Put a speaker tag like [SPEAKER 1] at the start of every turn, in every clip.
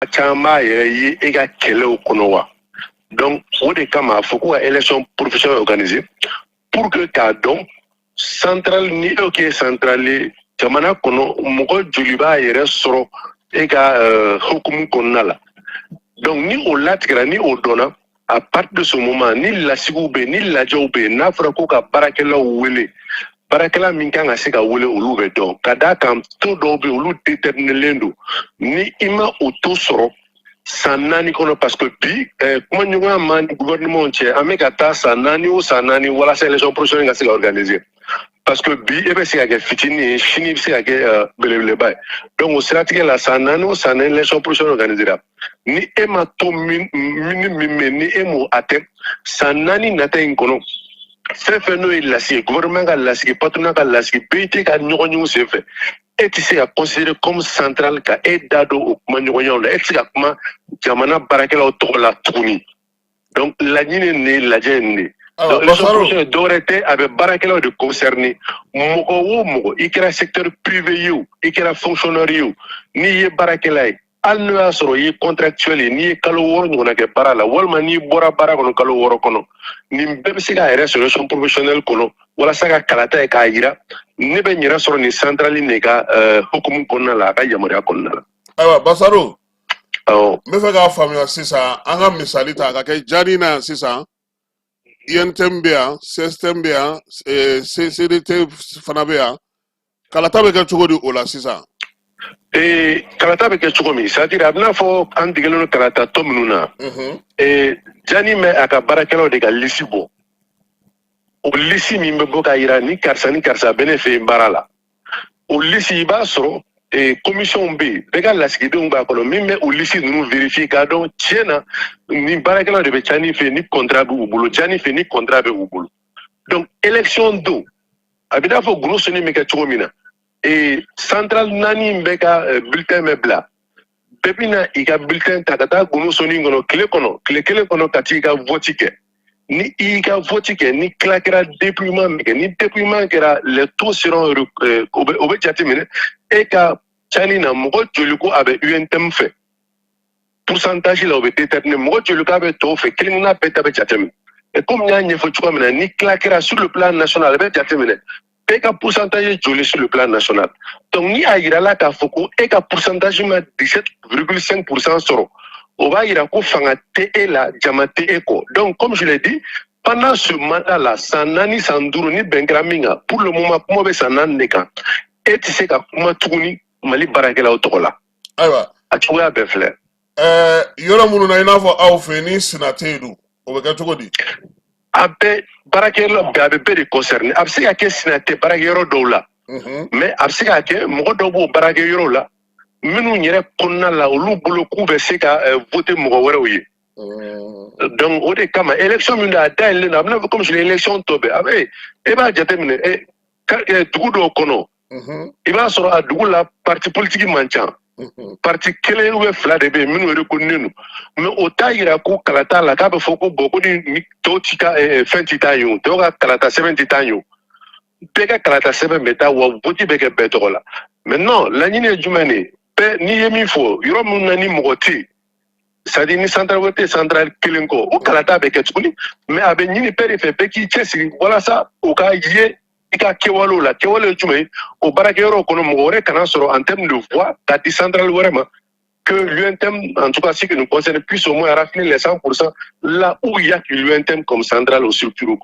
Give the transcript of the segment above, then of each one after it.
[SPEAKER 1] Chamba ye e ka kɛlɛ o kɔnɔ wa. Donc o de kama fo ko élection professionnelle organisée pour que k'a dɔn central ni e ke centrale jamana kɔnɔ mɔgɔ joli b'a yɛrɛ sɔrɔ e ka hukumu kɔnɔna la. Donc ni o latigɛra ni o dɔnna à partir de ce moment ni lasigiw bɛ ni lajɛw bɛ n'a fɔra ko ka baarakɛlaw wele baarakɛla min kan ka se ka wele olu bɛ dɔn ka d'a kan taux dɔw bɛ olu déterminelen don ni i ma o taux sɔrɔ san 4 kɔnɔ parce que bi kumaɲɔgɔnya ma ni gouvernement cɛ an bɛ ka taa san 4 o san 4 walasa élection professionnelle ka se ka organiser parce que bi e bɛ se ka kɛ fitinin ye sini bɛ se ka kɛ belebeleba ye donc o siratigɛ la san 4 o san 4 élection professionnelle organisera ni e ma to min bɛ ni e m'o atteint san 4 nata in kɔnɔ fɛn fɛn n'o ye lasigi gouvernement ka lasigi patronat ka lasigi BIT ka ɲɔgɔn ɲɔgɔn senfɛ e tɛ se ka considérer comme central ka e da don o kuma ɲɔgɔnyaw la e tɛ se ka kuma jamana baarakɛlaw tɔgɔ la tuguni donc laɲini nin de lajɛ nin de donc élection prochaine dɔwɛrɛ tɛ a bɛ baarakɛlaw de concerné mɔgɔ o mɔgɔ i kɛra secteur privé ye o i kɛra fonctionnaire ye o n'i ye baarakɛla ye hali n'o y'a sɔrɔ i ye contractuel ye n'i ye kalo 6 ɲɔgɔnna kɛ baara la walima n'i bɔra baara kɔnɔ kalo 6 kɔnɔ nin bɛɛ bɛ se k'a yɛrɛ sɔrɔ élection professionnelle kɔnɔ walasa ka kalata ye k'a yira ne bɛ n yɛrɛ sɔrɔ nin centrale de ka hukumu kɔnɔna la a ka yamaruya kɔnɔna la.
[SPEAKER 2] Ayiwa Basaro n bɛ fɛ k'a faamuya sisan an ka misali ta ka kɛ Jani na yan sisan INTM bɛ yan CSTM bɛ yan CDT fana bɛ yan kalata bɛ kɛ cogo di o la sisan.
[SPEAKER 1] Kalata bɛ kɛ cogo min c'est-à-dire a bɛ n'a fɔ an degelen don kalata tɔ minnu na Jani bɛ a ka baarakɛlaw de ka liste bɔ o liste min bɛ bɔ k'a yira ni karisa bɛ ne fɛ yen baara la o liste i b'a sɔrɔ commission bɛ yen bɛɛ ka lasigidenw b'a kɔnɔ min bɛ o liste ninnu vérifier k'a dɔn tiɲɛ na ni baarakɛlaw de bɛ Jani fɛ ni contrat bɛ u bolo Jani fɛ ni contrat bɛ u bolo donc élection don a bɛ n'a fɔ gros soni bɛ kɛ cogo min na central 4 bɛ ka bulletin bɛ bila bɛɛ bɛ na i ka bulletin ta ka taa gros soni kɔnɔ tile kelen kɔnɔ ka t'i ka vote kɛ ni i ka vote kɛ ni tila kɛra dépouillement min kɛ ni dépouillement kɛra les taux seront o bɛ jateminɛ e ka Jani na mɔgɔ joli ko a bɛ UNTM fɛ pourcentage la o bɛ déterminer mɔgɔ joli ko a bɛ tɔw fɛ kelen n'a bɛɛ ta bɛ jateminɛ et comme n y'a ɲɛfɔ cogoya min na ni tila kɛra sur le plan national a bɛ jateminɛ e ka pourcentage joli sur le plan national donc ni a yirala k'a fɔ ko e ka pourcentage ma 17,5% sɔrɔ o b'a yira ko fanga tɛ e la jama tɛ e kɔ donc comme je l'ai dit pendant ce mandat là san 4 san 5 ni bɛn kɛra min kan pour le moment kuma bɛ san 4 de kan e tɛ se ka kuma tuguni Mali baarakɛlaw tɔgɔ la.
[SPEAKER 2] Ayiwa
[SPEAKER 1] a cogoya bɛɛ filɛ.
[SPEAKER 2] Yɔrɔ minnu na i n'a fɔ aw fɛ ni Sinate don o bɛ kɛ cogo di.
[SPEAKER 1] A bɛɛ baarakɛyɔrɔ bɛɛ a bɛ bɛɛ de concerné a bɛ se ka kɛ Sinate baarakɛyɔrɔ dɔw la mais a bɛ se ka kɛ mɔgɔ dɔw b'o baarakɛyɔrɔ la minnu yɛrɛ kɔnɔna la olu bolo k'u bɛ se ka voter mɔgɔ wɛrɛw ye donc o de kama élection min a dayɛlɛlen don a bɛna fɔ comme si élection tɔ bɛɛ a bɛ e b'a jateminɛ dugu dɔw kɔnɔ i b'a sɔrɔ a dugu la parti politique man ca parti kelen ou fila de bɛ yen minnu reconnu don mais o t'a yira ko kalata la k'a bɛ fɔ ko bon ko ni tɔw ti ka fɛn ti taa yen o tɔw ka kalata sɛbɛn ti taa yen o bɛɛ ka kalata sɛbɛn bɛ taa wa vote bɛ kɛ bɛɛ tɔgɔ la mais non laɲini ye jumɛn de ye bɛɛ n'i ye min fɔ yɔrɔ minnu na ni mɔgɔ tɛ yen c'est-à-dire ni central wɛrɛ tɛ central kelen kɔ o kalata bɛ kɛ tuguni mais a bɛ ɲini bɛɛ de fɛ bɛɛ k'i cɛsiri walasa o ka ye i ka kɛwalew la kɛwale ye jumɛn ye o baarakɛyɔrɔ kɔnɔ mɔgɔ wɛrɛ kana sɔrɔ en termes de voix k'a di central wɛrɛ ma que l'UNTM, en tout cas ce qui nous concerne, puisse au moins rafler les 100% là où il y a que l'UNTM comme centrale aux structures.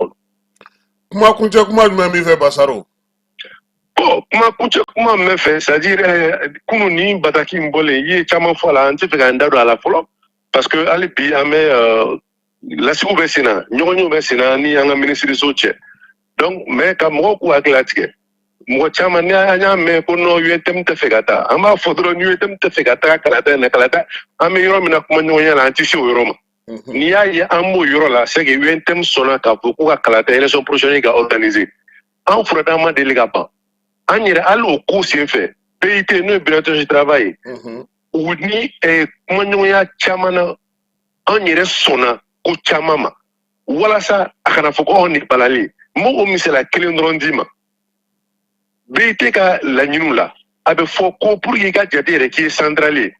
[SPEAKER 2] Comment tu fait Basaro?
[SPEAKER 1] Bon, comment me fait, c'est-à-dire, qu'on ni bataki mbole, yé chama fola, anti fait un dado à la fola, parce que allez puis amé la sikou besina, nyonyo besina ni anga ministre des autres. Donc, mais comme moi ou aklatike. Moi, chama ni anya me kono UNTM te fegata. Ama fodro ni UNTM te fegata kalata na kalata. Ame yoro mina kuma nyonya la antisi yoro ma. Ni ya ye amo yoro la c'est que UNTM sona ka beaucoup ka kalata élection prochaine ka organiser. En frodama délégat pas. An yɛrɛ hali o ko senfɛ PIT n'o ye bureau de travail u ni kumaɲɔgɔnya caman na an yɛrɛ sɔnna ko caman ma walasa a kana fɔ ko anw de balalen n b'o misaliya kelen dɔrɔn d'i ma BIT ka laɲiniw la a bɛ fɔ ko pour que i ka jate yɛrɛ k'i ye centrale ye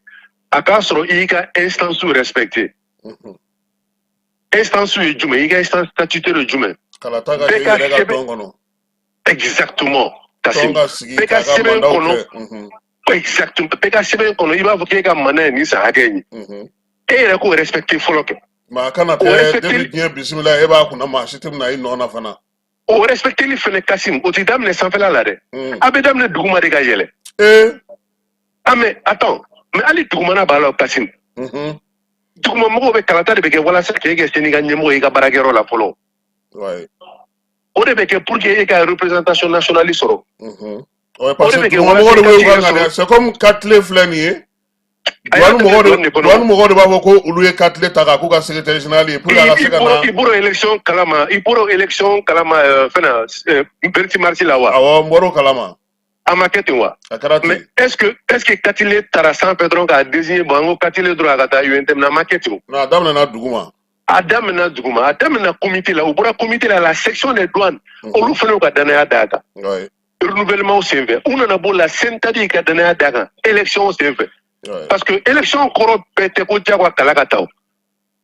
[SPEAKER 1] a k'a sɔrɔ i ka instance respecté instance ye jumɛn i ka instance statutaire ye jumɛn bɛɛ ka sɛbɛn exactement Kassim bɛɛ ka sɛbɛn kɔnɔ exactement bɛɛ ka sɛbɛn kɔnɔ i b'a fɔ k'e ka mana ye nin san hakɛ ye e yɛrɛ k'o respecté fɔlɔ kɛ
[SPEAKER 2] ma kana tɛ depuis diɲɛ bisimila e b'a kunna maa si tɛ mina i nɔ na fana
[SPEAKER 1] o respecteli fɛnɛ Kassim o tɛ daminɛ sanfɛla la dɛ a bɛ daminɛ duguma de ka yɛlɛ mais attends mais hali dugumana b'a la Kassim duguma mɔgɔw bɛ kalata de bɛ kɛ walasa k'e kɛ seni ka ɲɛmɔgɔ ye i ka baarakɛyɔrɔ la fɔlɔ o de bɛ kɛ pour que e ka représentation nationale sɔrɔ
[SPEAKER 2] parce que duguma mɔgɔw de bɛ ka ŋaniya c'est comme Katile filɛ nin ye douane mɔgɔw de b'a fɔ ko olu ye Katile ta k'a k'u ka secrétaire général ye pour que a ka se ka na
[SPEAKER 1] i bɔra élection kalama fɛnɛ Berti Marsi la wa
[SPEAKER 2] awɔ n bɔr'o kalama
[SPEAKER 1] a ma kɛ ten wa mais est-ce que Katile taara sanfɛ dɔrɔn k'a désigner bon an ko Katile dɔrɔn a ka taa UNTM na a ma kɛ ten o
[SPEAKER 2] non a daminɛna duguma
[SPEAKER 1] a daminɛna comité la u bɔra comité la section des douanes olu fɛnɛ y'u ka danaya d'a kan renouvellement senfɛ u nana b'o la CNTAD ka danaya d'a kan élection senfɛ parce que élection kɔrɔ bɛɛ tɛ ko diyagoya kala ka taa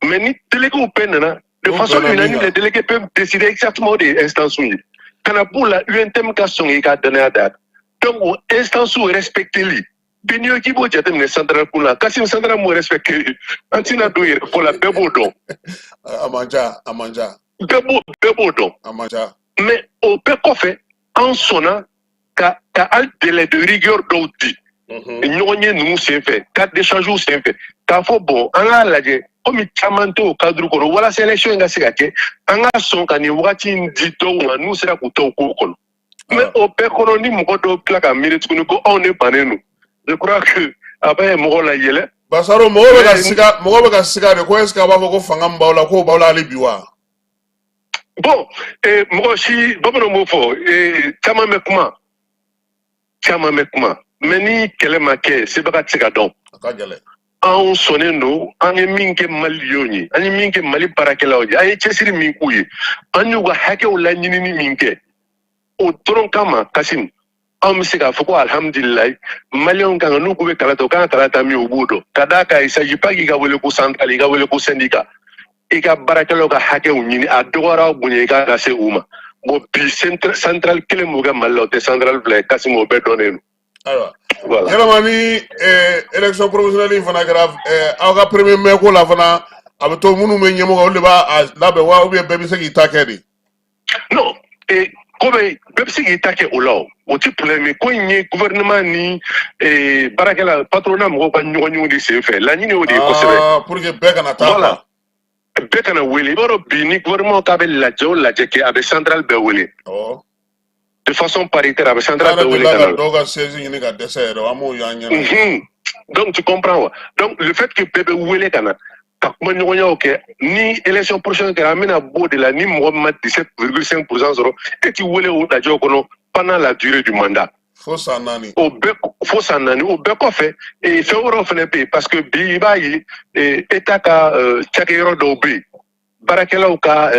[SPEAKER 1] mais ni délégués bɛɛ nana de façon unanime les délégués peuvent décider exactement des instances ye kana b'o la UNTM ka sɔn i ka danaya d'a kan donc o instance respecteli bi n'i ko k'i b'o jateminɛ central kun na Kassim central m'o respecté an tɛna don yɛrɛ fɔ la bɛɛ b'o dɔn
[SPEAKER 2] a man ca
[SPEAKER 1] bɛɛ b'o dɔn
[SPEAKER 2] a man ca
[SPEAKER 1] mais o bɛɛ kɔfɛ an sɔnna ka hali délai de rigueur dɔw di ɲɔgɔn ye ninnu senfɛ carte d'échange senfɛ k'a fɔ bon an k'a lajɛ komi caman tɛ o cadre kɔnɔ walasa élection in ka se ka kɛ an ka sɔn ka nin wagati in di dɔw ma n'u sera k'u ta o ko kɔnɔ mais o bɛɛ kɔnɔ ni mɔgɔ dɔw tila ka miiri tuguni ko anw de bannen don je crois que a bɛ mɔgɔ la yɛlɛ
[SPEAKER 2] Basaro mɔgɔw bɛ ka siga de ko est ce que a b'a fɔ ko fanga min b'aw la k'o b'aw la hali bi wa
[SPEAKER 1] bon mɔgɔ si bamananw b'o fɔ caman bɛ kuma mais ni kɛlɛ ma kɛ sebaga tɛ se ka dɔn
[SPEAKER 2] a ka gɛlɛn
[SPEAKER 1] anw sɔnnen don an ye min kɛ Maliyenw ye an ye min kɛ Mali baarakɛlaw ye an ye cɛsiri min k'u ye an y'u ka hakɛw laɲinini min kɛ o dɔrɔn kama Kassim an bɛ se k'a fɔ ko alhamdulilayi Maliyenw kan n'u k'u bɛ kala ta u kan ka kala ta min u b'o dɔn ka d'a kan il s'agit pas k'i ka wele ko central i ka wele ko syndicat i ka baarakɛlaw ka hakɛw ɲini a dɔgɔyara bonya i ka se u ma bon bi central kelen m'u kɛ Mali la o tɛ central fila ye Kassim o bɛɛ dɔnnen don
[SPEAKER 2] ayiwa yalama ni élection provinciale in fana kɛra aw ka premier mai ko la fana a bɛ to minnu bɛ ɲɛmɔgɔ olu de b'a labɛn wa ou bien bɛɛ bɛ se k'i ta kɛ de
[SPEAKER 1] non ko bɛɛ bɛ se k'i ta kɛ o la o tɛ problème ye ko in ye gouvernement ni baarakɛla patronat mɔgɔw ka ɲɔgɔn de senfɛ laɲini o de ye kosɛbɛ
[SPEAKER 2] pour que bɛɛ kana taa
[SPEAKER 1] voilà bɛɛ kana wele i b'a dɔn bi ni gouvernement k'a bɛ lajɛ o lajɛ kɛ a bɛ central bɛɛ wele de façon paritaire a bɛ central bɛɛ wele ka na
[SPEAKER 2] dɔw ka siège ɲini ka dɛsɛ yɛrɛ an m'o y'an ɲɛna
[SPEAKER 1] donc tu comprends wa donc le fait que bɛɛ bɛ wele ka na ka kuma ɲɔgɔnyaw kɛ ni élection prochaine kɛra an bɛna b'o de la ni mɔgɔ min ma 17,5% sɔrɔ e ti wele o lajɛw kɔnɔ pendant la durée du mandat
[SPEAKER 2] fo san 4
[SPEAKER 1] o bɛɛ kɔfɛ fɛn wɛrɛw fɛnɛ bɛ yen parce que bi i b'a ye état ka cakɛyɔrɔ dɔw bɛ yen baarakɛlaw ka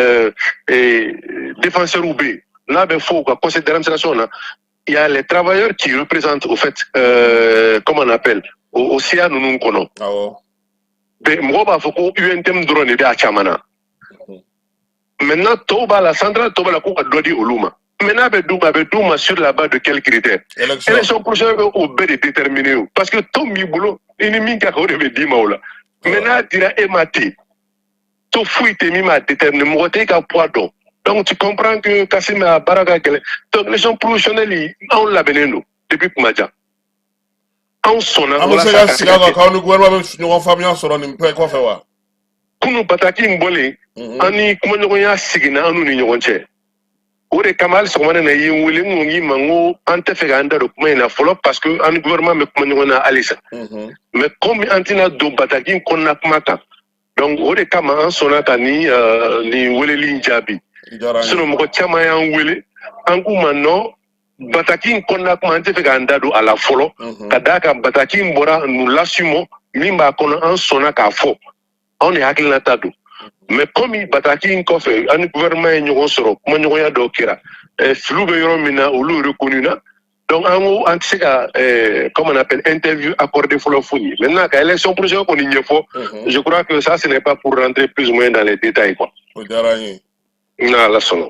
[SPEAKER 1] défenseurs bɛ yen n'a bɛ fɔ u ka conseil d'administration na il y a les travailleurs qui représentent au fait comment on appelle au CA ninnu kɔnɔ mɔgɔw b'a fɔ ko UNTM dɔrɔn de bɛ a caman na maintenant tɔw b'a la central tɔw b'a la k'u ka dɔ di olu ma mais n'a bɛ d'u ma a bɛ d'u ma sur la base de quels critères élection prochaine bɛ o bɛɛ de déterminer o parce que tɔw b'i bolo i ni min ka kan o de bɛ d'i ma o la mais n'a dira e ma ten tɔ foyi tɛ min m'a déterminer mɔgɔ tɛ e ka poids dɔn donc tu comprends que Kassim a baara ka gɛlɛn donc élection professionnelle anw labɛnnen don depuis kuma jan anw sɔnna
[SPEAKER 2] an bɛ se ka sigi a kan k'aw ni gouvernement bɛ ɲɔgɔn faamuya sɔrɔ nin bɛɛ kɔfɛ wa
[SPEAKER 1] kunu bataki in bɔlen an ni kumaɲɔgɔnya seginna an n'u ni ɲɔgɔn cɛ o de kama hali sɔgɔmada in na i ye n wele n ko n k'i ma n ko an tɛ fɛ k'an da don kuma in na fɔlɔ parce que an ni gouvernement bɛ kuma ɲɔgɔn na halisa mais comme an tɛna don bataki in kɔnɔna kuma kan donc o de kama an sɔnna ka nin weleli in jaabi sinon mɔgɔ caman y'an wele an k'u ma non bataki in kɔnɔna kuma an tɛ fɛ k'an da don a la fɔlɔ ka d'a kan bataki in bɔra nous l'assumons min b'a kɔnɔ an sɔnna k'a fɔ anw de hakilina ta don mais comme bataki in kɔfɛ an ni gouvernement ye ɲɔgɔn sɔrɔ kumaɲɔgɔnya dɔw kɛra filiw bɛ yɔrɔ min na olu reconnu na Donc, en tout cas, comme on appelle, interview accordée pour le fourni. Maintenant, quand l'élection prochaine qu'on y faut, je crois que ça, ce n'est pas pour rentrer plus ou moins dans les détails, quoi. Non, la son.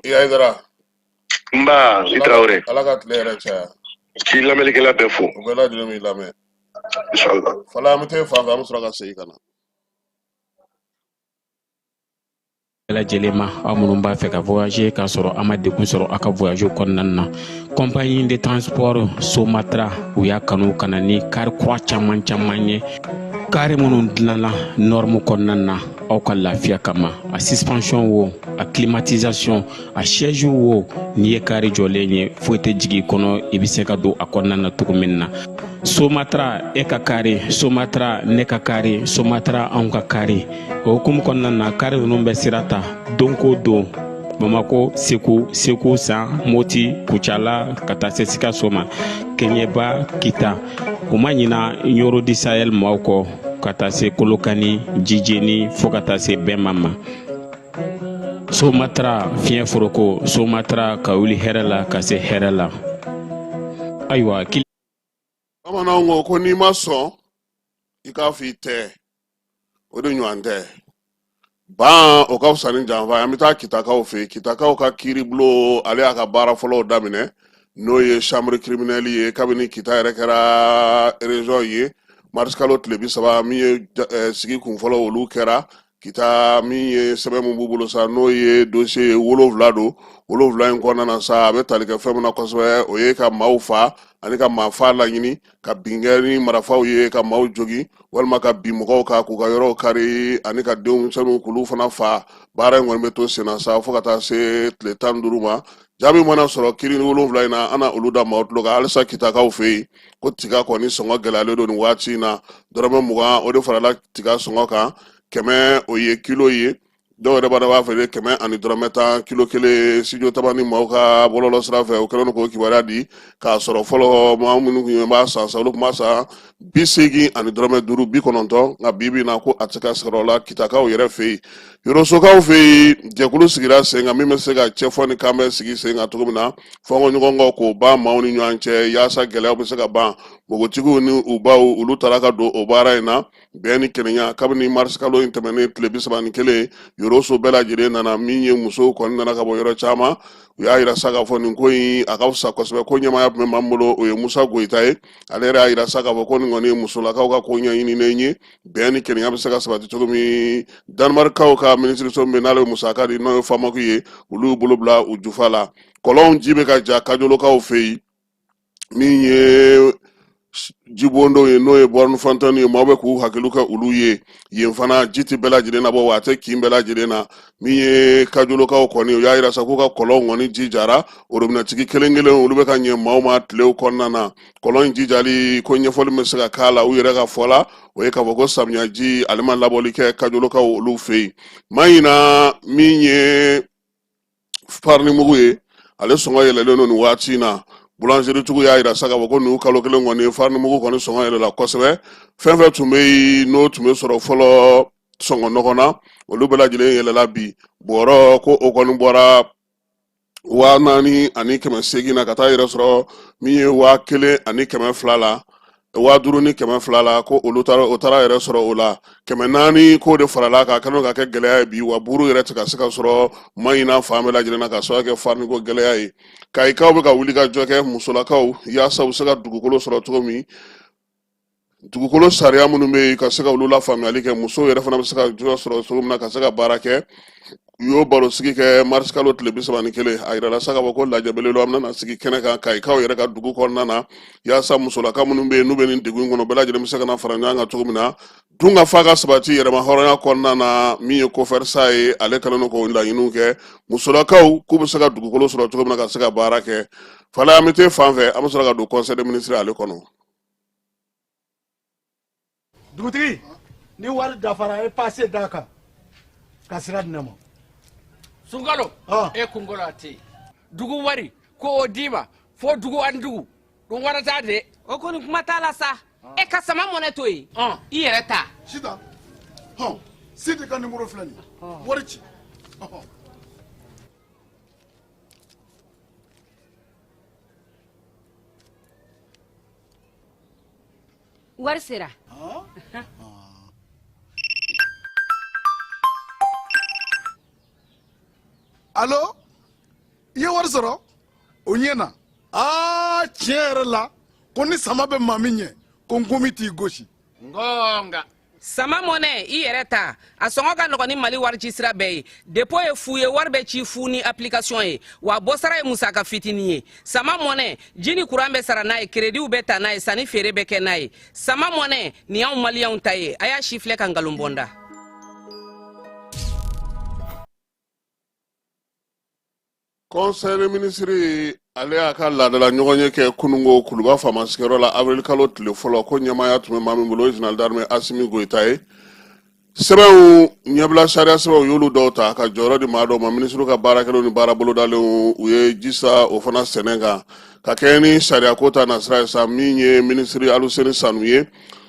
[SPEAKER 1] Mba, il travaille. Si l'Amérique l'a fait fou. Inch'Allah.
[SPEAKER 3] Lajɛlen aw minnu b'a fɛ ka voyager k'a sɔrɔ a ma degun sɔrɔ a ka voyage kɔnɔna na compagnie de transport Somatra u y'a kanu ka na ni kari kura caman ye kari minnu dilanna norme kɔnɔna na aw ka lafiya kama a suspension wo a climatisation a siège wo n'i ye kari jɔlen ye foyi tɛ jigin kɔnɔ i bɛ se ka don a kɔnɔna na cogo min na Somatra e ka kari Somatra ne ka kari Somatra anw ka kari o hukumu kɔnɔna na kari ninnu bɛ sira ta don ko don Bamako Segu San Moti Kucala ka taa se Sikaso ma Keɲeba Kita o ma ɲina Yoro di Sahel maaw kɔ ka taa se Kolokani Jijeni fo ka taa se Bɛnma ma Somatra fiɲɛ foroko Somatra ka wuli hɛrɛ la ka se hɛrɛ la ayiwa
[SPEAKER 2] bamananw ko ko n'i ma sɔn i k'a fɔ i tɛ o de ɲɔgɔn tɛ ban o ka fisa ni janfa an bɛ taa kitakaw fɛ yen kitakaw ka kiiribulon ale y'a ka baara fɔlɔw daminɛ n'o ye chambre criminelle ye kabini kita yɛrɛ kɛra région ye marisikalo tile 30 min ye sigi kun fɔlɔ olu kɛra kita min ye sɛbɛn min b'u bolo sa n'o ye dossier 7 don 7 in kɔnɔna na sa a bɛ tali kɛ fɛn min na kosɛbɛ o ye ka maaw fa ani ka maafa laɲini ka binkɛ ni marafaw ye ka maaw jogi walima ka bin mɔgɔw kan k'u ka yɔrɔw kari ani ka denmisɛnninw k'olu fana fa baara in kɔni bɛ to sen na sa fo ka taa se tile 15 ma jaabi mana sɔrɔ kiiri 7 in na an na olu da maaw tulo kan halisa kitakaw fɛ yen ko tiga kɔni sɔngɔ gɛlɛyalen don nin waati in na dɔrɔmɛ 20 o de farala tiga sɔngɔ kan 100 o ye kilo ye dɔw yɛrɛ b'a feere 100 ani dɔrɔmɛ 10 kilo kelen studio tabani maaw ka bɔlɔlɔ sira fɛ o kɛlen k'o kibaruya di k'a sɔrɔ fɔlɔ maa minnu kun b'a san olu tun b'a san 80 ani dɔrɔmɛ 5 90 nka bi na ko a tɛ ka sɔrɔ o la kitakaw yɛrɛ fɛ yen yɔrɔsokaw fɛ yen jɛkulu sigira sen kan min bɛ se ka cɛfɔ ni kan bɛ sigi sen kan cogo min na fɔnkɔ ɲɔgɔnkaw k'o ban maaw ni ɲɔgɔn cɛ yaasa gɛlɛyaw bɛ se ka ban npogotigiw ni u baw olu taara ka don o baara in na bɛn ni kɛnɛya kabini marisikalo in tɛmɛnen tile 31 yɔrɔso bɛɛ lajɛlen nana min ye musow kɔni nana ka bɔ yɔrɔ caman u y'a yira sa k'a fɔ nin ko in a ka fisa kosɛbɛ ko ɲɛmaya tun b'an bolo o ye Musa Goyita ye ale yɛrɛ y'a yira sa k'a fɔ ko nin kɔni ye musolakaw ka ko ɲɛɲininen ye bɛn ni kɛnɛya bɛ se ka sabati cogo min Danmarikaw ka minisiriso min n'ale ye musaka di n'o ye Famaku ye olu y'u bolo bila u jufa la kɔlɔnw ji bɛ ka ja kajolokaw fɛ yen min ye jibondo ye n'o ye borne fontaine ye maaw bɛ k'u hakiliw kɛ olu ye yen fana ji tɛ bɛɛ lajɛlen na bɔ wa a tɛ kin bɛɛ lajɛlen na min ye kajolokaw kɔni u y'a yira sa k'u ka kɔlɔnw kɔni ji jara orobinɛtigi kelen olu bɛ ka ɲɛ maaw ma tilew kɔnɔna na kɔlɔn in jijali ko ɲɛfɔli bɛ se ka k'a la u yɛrɛ ka fɔ la o ye k'a fɔ ko samiyaji ale ma labɔli kɛ kajolokaw olu fɛ yen maa in na min ye farinimugu ye ale sɔngɔ yɛlɛlen don nin waati in na boulangerie tigiw y'a yira sa k'a fɔ ko nin kalo kelen kɔni farinimugu kɔni sɔngɔ yɛlɛla kosɛbɛ fɛn fɛn tun bɛ yen n'o tun bɛ sɔrɔ fɔlɔ sɔngɔ nɔgɔ na olu bɛɛ lajɛlen yɛlɛla bi bɔrɔ ko o kɔni bɔra 4,000 ani 800 na ka taa yɛrɛ sɔrɔ min ye 1,000 ani 200 la 5,000 ni 200 la ko olu taara yɛrɛ sɔrɔ o la 400 ko de farala kan kɛnɛ ka kɛ gɛlɛya ye bi wa buru yɛrɛ tɛ ka se ka sɔrɔ maɲina fan bɛɛ lajɛlen na ka sɔrɔ kɛ fariniko gɛlɛya ye kayikaw bɛ ka wuli ka jɔ kɛ musolakaw yaasa u bɛ se ka dugukolo sɔrɔ cogo min dugukolo sariya minnu bɛ yen ka se ka olu la faamuyali kɛ musow yɛrɛ fana bɛ se ka jɔ sɔrɔ cogo min na ka se ka baara kɛ u y'o baro sigi kɛ marisikalo tile 31 a yirala sa k'a fɔ ko lajɛbele an bɛna sigi kɛnɛ kan kayikaw yɛrɛ ka dugu kɔnɔna na yaasa musolaka minnu bɛ yen n'u bɛ nin degun kɔnɔ bɛɛ lajɛlen bɛ se ka na fara ɲɔgɔn kan cogo min na dun ka fa ka sabati yɛrɛma hɔrɔnya kɔnɔna na min ye kofɛrisa ye ale kɛlen don k'o laɲiniw kɛ musolakaw k'u bɛ se ka dugukolo sɔrɔ cogo min na ka se ka baara kɛ fana an bɛ te fan fɛ an bɛ sɔrɔ ka don conseil des ministres ale kɔnɔ.
[SPEAKER 4] dugutigi ni wari dafara e passe d'a kan ka sira di ne ma.
[SPEAKER 5] Sunkalo e kunkolo ate dugu wari ko o d'i ma fo dugu ani dugu dun wara t'a de
[SPEAKER 6] o kɔni kuma t'a la sa e ka sama mɔnɛ to yen i yɛrɛ ta
[SPEAKER 4] Sita Sidi ka numéro filɛ nin ye wari ci
[SPEAKER 6] wari sera
[SPEAKER 4] Allo ye wari sɔrɔ o ɲɛna tiɲɛ yɛrɛ la ko ni sama bɛ maa min ɲɛ ko n komi t'i gosi
[SPEAKER 5] ngonga
[SPEAKER 6] sama mɔnɛ i yɛrɛ ta a sɔngɔ ka nɔgɔn ni mali wari ci sira bɛɛ ye depo ye fu ye wari bɛ ci fu ni application ye wa bɔ sara ye musaka fitinin ye sama mɔnɛ ji ni kuran bɛ sara n'a ye krediw bɛ ta n'a ye sanni feere bɛ kɛ n'a ye sama mɔnɛ nin y'anw maliyɛnw ta ye a y'a si filɛ ka nkalon bɔnda
[SPEAKER 2] Conseil ministre ale y'a ka laadala ɲɔgɔn ye kɛ kunungo kuluba faama sigiyɔrɔ la avril kalo tile fɔlɔ ko ɲɛmaaya tun bɛ maa min bolo général d'armée Asimi Goïta ye sɛbɛnw ɲɛbila sariya sɛbɛnw y'olu dɔw ta ka jɔyɔrɔ di maa dɔw ma ministre ka baarakɛlaw ni baara bolodalenw u ye jisa o fana sɛnɛ kan ka kɛ ni sariya ko ta nasira ye sa min ye ministre Aluseni Sanu ye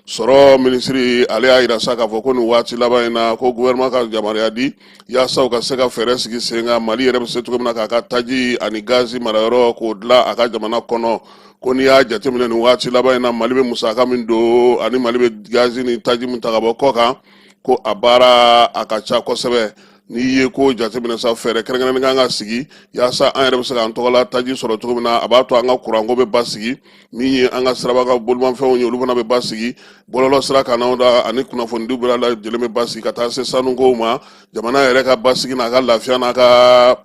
[SPEAKER 2] sɔrɔ ministre ale y'a yira sa k'a fɔ ko nin waati laban in na ko gouvernement ka yamaruya di yaasa u ka se ka fɛɛrɛ sigi sen kan Mali yɛrɛ bɛ se cogo min na k'a ka taji ani gazi marayɔrɔ k'o dilan a ka jamana kɔnɔ ko n'i y'a jateminɛ nin waati laban in na Mali bɛ musaka min don ani Mali bɛ gazi ni taji min ta ka bɔ kɔ kan ko a baara a ka ca kosɛbɛ n'i ye ko jateminɛ sa fɛɛrɛ kɛrɛnkɛrɛnnen kan ka sigi yaasa an yɛrɛ bɛ se k'an tɔgɔla taji sɔrɔ cogo min na a b'a to an ka kuranko bɛ basigi min ye an ka siraba ka bolimafɛnw ye olu fana bɛ basigi bɔlɔlɔ sira kannaw da ani kunnafonidiw bɛɛ lajɛlen bɛ basigi ka taa se sanukow ma jamana yɛrɛ ka basigi n'a ka lafiya n'a ka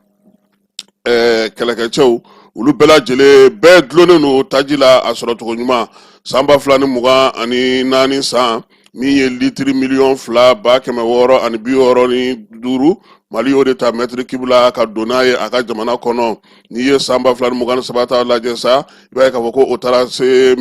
[SPEAKER 2] kɛlɛkɛcɛw olu bɛɛ lajɛlen bɛɛ dulonnen don taji la a sɔrɔ cogo ɲuman san 2024 san min ye litiri 2,665,000 Mali y'o de ta mètre cube la ka don n'a ye a ka jamana kɔnɔ n'i ye san 2023 ta lajɛ sa i b'a ye k'a fɔ ko o taara se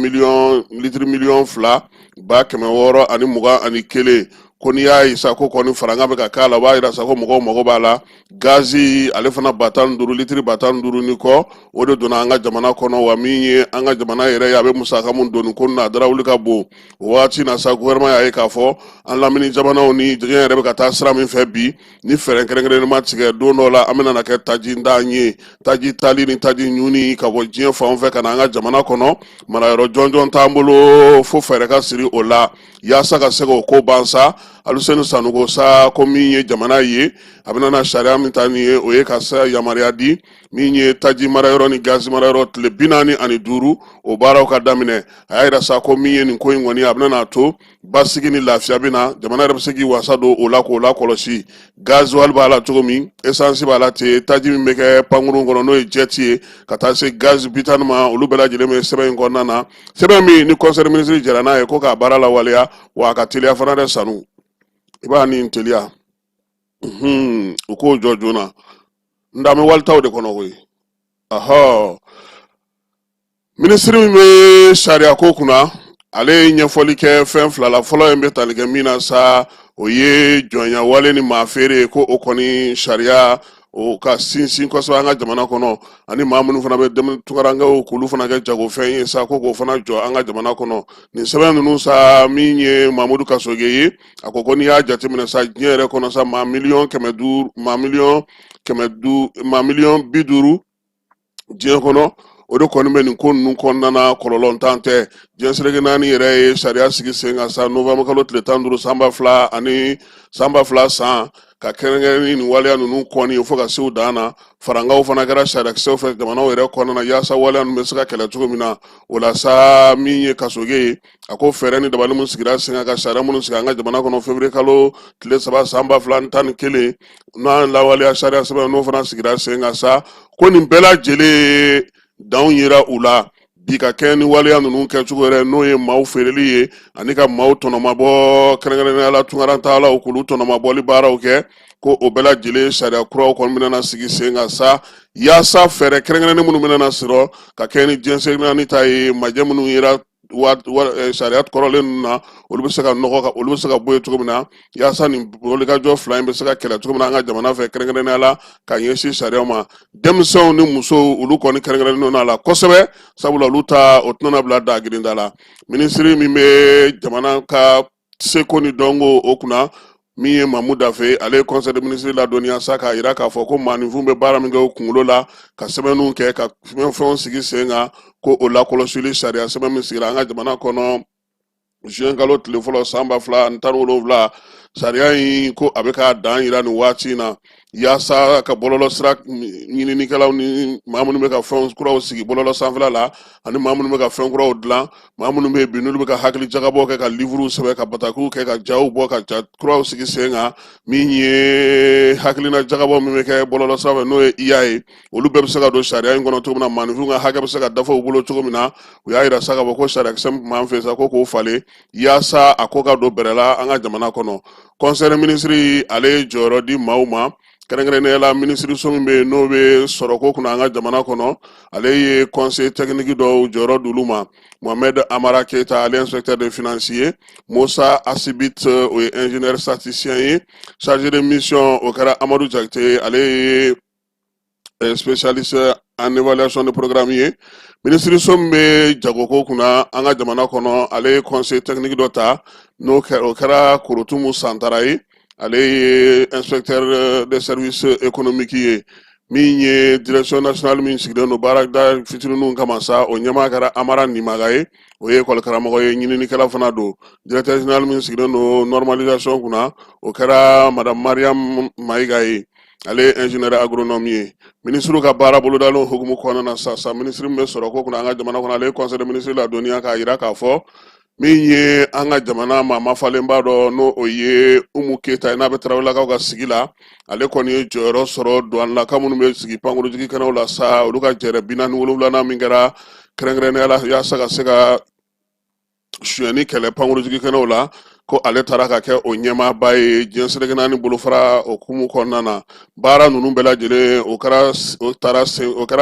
[SPEAKER 2] litiri 2,621,000 ko n'i y'a ye sa ko kɔni faranga bɛ ka k'a la o b'a yira sa ko mɔgɔw mago b'a la gazi ale fana 15 litiri 15 ni kɔ o de donna an ka jamana kɔnɔ wa min ye an ka jamana yɛrɛ ye a bɛ musaka mun don nin ko na dara wuli ka bon o waati na sa gouvernement y'a ye k'a fɔ an lamini jamanaw ni diɲɛ yɛrɛ bɛ ka taa sira min fɛ bi ni fɛɛrɛ kɛrɛnkɛrɛnnen ma tigɛ don dɔ la an bɛna kɛ taji d'an ye taji tali ni taji ɲuni ka bɔ diɲɛ fan fɛ ka na an ka jamana kɔnɔ marayɔrɔ jɔnjɔn t'an bolo fo fɛɛrɛ ka siri o la yaasa ka se k'o ko ban sa Aluseni Sanu ko sa ko min ye jamana ye a bɛna na sariya min ta nin ye o ye ka se yamaruya di min ye taji marayɔrɔ ni gazi marayɔrɔ tile 45 o baaraw ka daminɛ a y'a yira sa ko min ye nin ko in kɔni a bɛna to basigi ni lafiya bɛ na jamana yɛrɛ bɛ se k'i wasa don o la k'o la kɔlɔsi gaziwali b'a la cogo min esansi b'a la ten taji min bɛ kɛ pankurun kɔnɔ n'o ye jɛti ye ka taa se gazi bitani ma olu bɛɛ lajɛlen bɛ sɛbɛn in kɔnɔna na sɛbɛn min ni conseil ministre jɛra n'a ye ko k'a baara lawaleya wa a ka teliya fana dɛ Sanu i b'a ni teliya u k'o jɔ joona n da an bɛ walitaw de kɔnɔ koyi ministre min bɛ sariya ko kunna ale ye ɲɛfɔli kɛ fɛn fila la fɔlɔ in bɛ tali kɛ min na sa o ye jɔnya wale ni maa feere ko o kɔni sariya o ka sinsin kosɛbɛ an ka jamana kɔnɔ ani maa minnu fana bɛ tunkarankew k'olu fana kɛ jagofɛn ye sa ko k'o fana jɔ an ka jamana kɔnɔ nin sɛbɛn ninnu sa min ye Mamudu Kasoge ye a ko n'i y'a jateminɛ sa diɲɛ yɛrɛ kɔnɔ sa maa miliyɔn 50 diɲɛ kɔnɔ o de kɔni bɛ nin ko ninnu kɔnɔna na kɔlɔlɔ t'an tɛ diɲɛ seleke naani yɛrɛ ye sariya sigi sen kan sa novembre kalo tile 15 san 2000 san ka kɛrɛnkɛrɛnni nin waleya ninnu kɔni fo ka se u dan na farangaw fana kɛra sariyakisɛw fɛ jamanaw yɛrɛ kɔnɔna na yaasa waleya ninnu bɛ se ka kɛlɛ cogo min na o la sa min ye Kasoge ye a ko fɛɛrɛ ni dabali min sigira sen kan ka sariya minnu sigi an ka jamana kɔnɔ février kalo tile 3 san 2011 n'an lawaleya sariya sɛbɛn n'o fana sigira sen kan sa ko nin bɛɛ lajɛlen danw yira u la bi ka kɛ ni waleya ninnu kɛcogo yɛrɛ n'o ye maaw feereli ye ani ka maaw tɔnɔmabɔ kɛrɛnkɛrɛnnenya la tunkarantalaw k'olu tɔnɔmabɔli baaraw kɛ ko o bɛɛ lajɛlen sariya kuraw kɔni bɛna sigi sen kan sa yaasa fɛɛrɛ kɛrɛnkɛrɛnnen minnu bɛna sɔrɔ ka kɛ ni diɲɛ seleke naani ta ye majɛ minnu yera sariya kɔrɔlen ninnu na olu bɛ se ka bɔ yen cogo min na yaasa nin wulikajɔ fila in bɛ se ka kɛlɛ cogo min na an ka jamana fɛ kɛrɛnkɛrɛnnenya la ka ɲɛsin sariyaw ma denmisɛnw ni musow olu kɔni kɛrɛnkɛrɛnnen don a la kosɛbɛ sabula olu ta o tɛna bila da girinda la minisiri min bɛ jamana ka seko ni dɔnko o kunna min ye Mamu Dafe ale ye conseil de ministre ladɔnniya sa k'a jira k'a fɔ ko maaninfinw bɛ baara min kɛ o kunkolo la ka sɛbɛnninw kɛ ka fɛnw sigi sen kan ko o lakɔlɔsili sariya sɛbɛn min sigira an ka jamana kɔnɔ juin kalo tile fɔlɔ san 2017 sariya in ko a bɛ ka dan yira nin waati na yaasa ka bɔlɔlɔ sira ɲininikɛlaw ni maa minnu bɛ ka fɛn kuraw sigi bɔlɔlɔ sanfɛla la ani maa minnu bɛ ka fɛn kuraw dilan maa minnu bɛ bin n'olu bɛ ka hakili jagabɔ kɛ ka livrew sɛbɛn ka batakiw kɛ ka jaw bɔ ka ja kuraw sigi sen kan min ye hakilina jagabɔ min bɛ kɛ bɔlɔlɔ sanfɛ n'o ye iya ye olu bɛɛ bɛ se ka don sariya in kɔnɔ cogo min na maaninfinw ka hakɛ bɛ se ka dafa u bolo cogo min na u y'a yira sa ka fɔ ko sariyakisɛ min tun b'an fɛ sa ko k'o falen yaasa a ko ka don bɛrɛ la an ka jamana kɔnɔ conseil ministre ale ye jɔyɔrɔ di maaw ma kɛrɛnkɛrɛnnenya la minisiriso min bɛ yen n'o bɛ sɔrɔ ko kunna an ka jamana kɔnɔ ale ye conseil technique dɔw jɔyɔrɔ d'olu ma Mohamed Amara Keita ale inspecteur des finances ye Moussa Asibit o ye ingénieur statisticien ye chargé de mission o kɛra Amadou Jakite ale ye spécialiste en évaluation de programme ye minisiriso min bɛ jagoko kunna an ka jamana kɔnɔ ale ye conseil technique dɔ ta n'o kɛra Korotumu Santara ye ale ye inspecteur des services économiques ye min ye direction nationale min sigilen don baarada fitininw kama sa o ɲɛmaa kɛra Amara Nimaga ye o ye école karamɔgɔ ye ɲininikɛla fana don directeur général min sigilen don normalisation kunna o kɛra madame Mariam Maïga ye ale ye ingénieur agronome ye ministre ka baara bolodalen hukumu kɔnɔna na sa ministre min bɛ sɔrɔ ko kunna an ka jamana kɔnɔ ale ye conseil de ministre ladɔnniya k'a yira k'a fɔ min ye an ka jamana maa mafalenba dɔ n'o o ye Umu Keyita n'a bɛ Tarawelelakaw ka sigi la ale kɔni ye jɔyɔrɔ sɔrɔ douanelaka minnu bɛ sigi pankurutigi kɛnɛw la sa olu ka jɛrɛ 47 min kɛra kɛrɛnkɛrɛnnenya la yaasa ka se ka suyɛnni kɛlɛ pankurutigi kɛnɛw la ko ale taara ka kɛ o ɲɛmaaba ye diɲɛ seleke naani bolofara okumu kɔnɔna na baara ninnu bɛɛ lajɛlen o kɛra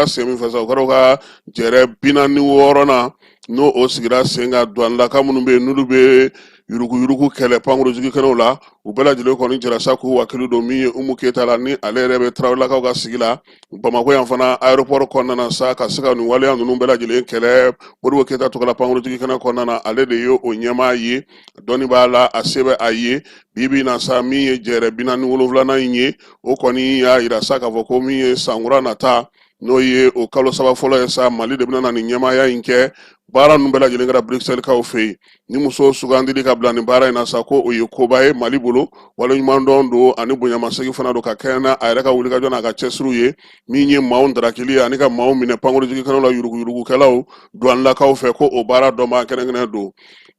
[SPEAKER 2] sen min fɛ sa o kɛra o ka jɛrɛ 46nan n'o o sigira sen ka douanelaka minnu bɛ yen n'olu bɛ yuruguyurugu kɛlɛ pankurutigi kɛnɛw la u bɛɛ lajɛlen kɔni jɛra sa k'u wakili don min ye Umu Keyita la ni ale yɛrɛ bɛ Tarawelelakaw ka sigi la Bamako yan fana aéroport kɔnɔna na sa ka se ka nin waleya ninnu bɛɛ lajɛlen kɛlɛ Modibo Keyita tɔgɔla pankurutigi kɛnɛ kɔnɔna na ale de ye o ɲɛmaa ye dɔnni b'a la a se bɛ a ye bi na sa min ye jɛrɛ 47nan in ye o kɔni y'a yira sa k'a fɔ ko min ye sankura nata n'o ye o kalo 3 fɔlɔ ye sa Mali de bɛna na nin ɲɛmaaya in kɛ baara ninnu bɛɛ lajɛlen kɛra Bruxelles kaw fɛ yen ni muso sugandili ka bila nin baara in na sa ko o ye koba ye Mali bolo waleɲuman dɔn don ani bonyamasegin fana don ka kɛɲɛ n'a yɛrɛ ka wulikajɔ n'a ka cɛsiriw ye min ye maaw darakili ani ka maaw minɛ pankurutigi kɛnɛw la yuruguyurugukɛlaw douanelakaw fɛ ko o baara dɔnba kɛrɛnkɛrɛn don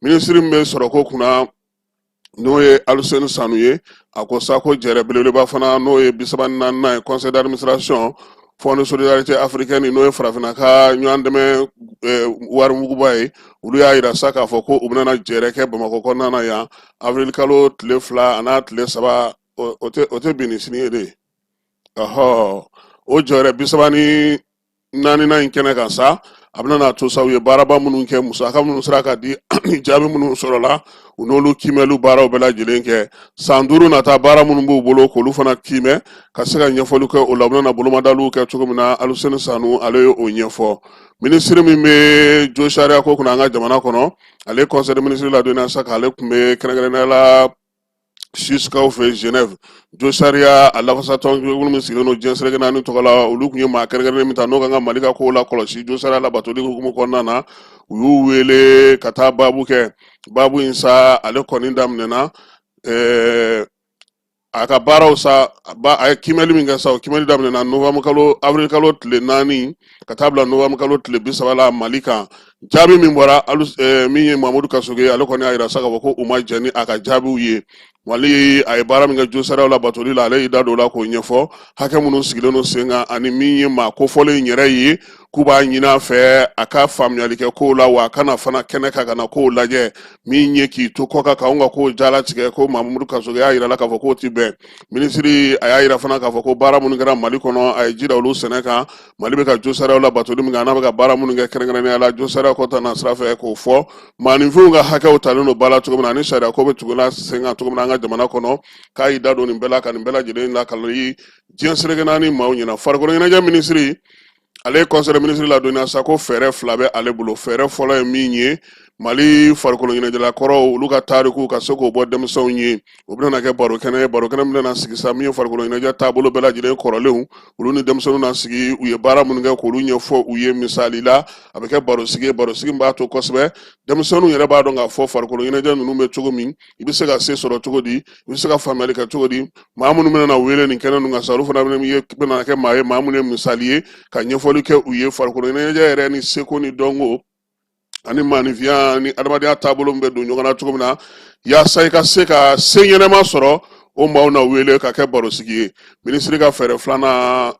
[SPEAKER 2] minisiri min bɛ sɔrɔ ko kunna n'o ye Aluseni Sanu ye a ko sa ko jɛrɛ belebeleba fana n'o ye 34nan ye conseil d'administration Fonds de solidarité africaine n'o ye farafinna ka ɲɔgɔn dɛmɛ wari muguba ye olu y'a yira sa k'a fɔ ko u bɛna jɛrɛ kɛ Bamako kɔnɔna na yan avril kalo tile 2 a n'a tile 3 o tɛ bin ni sini ye de o jɔyɔrɔ 34nan in kɛnɛ kan sa a bɛna n'a to sa u ye baaraba minnu kɛ musaka minnu sera ka di jaabi minnu sɔrɔla u n'olu kiimɛliw baaraw bɛɛ lajɛlen kɛ san 5 nata baara minnu b'u bolo k'olu fana kiimɛ ka se ka ɲɛfɔli kɛ o la u bɛna bolomadaliw kɛ cogo min na Aluseni Sanu ale ye o ɲɛfɔ minisiri min bɛ jo sariya ko kunna an ka jamana kɔnɔ ale conseil de ministre ladɔnniya sa k'ale tun bɛ kɛrɛnkɛrɛnnenya la Siskaw fɛ Genève jo sariya a lafasatɔn minnu min sigilen don diɲɛ seleke naani tɔgɔ la olu tun ye maa kɛrɛnkɛrɛnnen min ta n'o kan ka Mali ka kow la kɔlɔsi jo sariya labatoli hukumu kɔnɔna na u y'u wele ka taa baabu kɛ baabu in sa ale kɔni daminɛna a ka baaraw sa a ye kiimɛli min kɛ sa o kiimɛli daminɛna avril kalo tile 4 ka taa bila novembre kalo tile 30 la Mali kan jaabi min bɔra min ye Mamadou Kasoge ale kɔni y'a yira sa k'a fɔ ko u ma jɛn ni a ka jaabiw ye Mali a ye baara min kɛ jo sariyaw labatoli la ale y'i da don o la k'o ɲɛfɔ hakɛ minnu sigilen don sen kan ani min ye maa kofɔlen in yɛrɛ ye k'u b'a ɲini a fɛ a ka faamuyali kɛ kow la wa a kana fana kɛnɛ ka na kow lajɛ min ye k'i to kɔ kan k'anw ka kow jalatigɛ ko Mamadou Kasoge y'a yira la k'a fɔ k'o ti bɛn minisiri a y'a yira fana k'a fɔ ko baara minnu kɛra Mali kɔnɔ a ye ji da olu sɛnɛ kan Mali bɛ ka jo sariyaw labatoli min kan n'a bɛ ka baara minnu kɛ kɛrɛnkɛrɛnnenya la jo sariya kɔta na sira fɛ k'o fɔ maaninfinw ka hakɛw talen don ba la cogo min na ani sariya ko bɛ tugu la sen kan cogo min na an ka jamana kɔnɔ k'a y'i da don nin bɛɛ la ka nin bɛɛ lajɛlen lakali diɲɛ seleke naani maaw ɲɛna farikolo ɲɛnajɛ minisiri ale ye conseil de ministre ladɔnniya sa ko fɛɛrɛ 2 bɛ ale bolo fɛɛrɛ fɔlɔ ye min ye Mali farikolo ɲɛnajɛla kɔrɔw olu ka tariku ka se k'o bɔ denmisɛnw ye o bɛna kɛ baro kɛnɛ min bɛna sigi sa min ye farikolo ɲɛnajɛ taabolo bɛɛ lajɛlen kɔrɔlenw olu ni denmisɛnninw na sigi u ye baara minnu kɛ k'olu ɲɛfɔ u ye misali la a bɛ kɛ barosigi b'a to kosɛbɛ denmisɛnninw yɛrɛ b'a dɔn k'a fɔ farikolo ɲɛnajɛ ninnu bɛ cogo min i bɛ se ka se sɔrɔ cogo di i bɛ se ka faamuyali kɛ cogo di maa minnu bɛna wele nin kɛnɛ ninnu kan sa olu fana bɛna kɛ maa ye maa minnu ye misali ye ka ɲɛfɔli kɛ u ye farikolo ɲɛnajɛ yɛrɛ ni seko ni dɔnko ani maanifinya ni adamadenya taabolo bɛ don ɲɔgɔn na cogo min na yaasa i ka se ka se ɲɛnɛma sɔrɔ o maaw na wele ka kɛ barosigi ye minisiri ka fɛɛrɛ filanan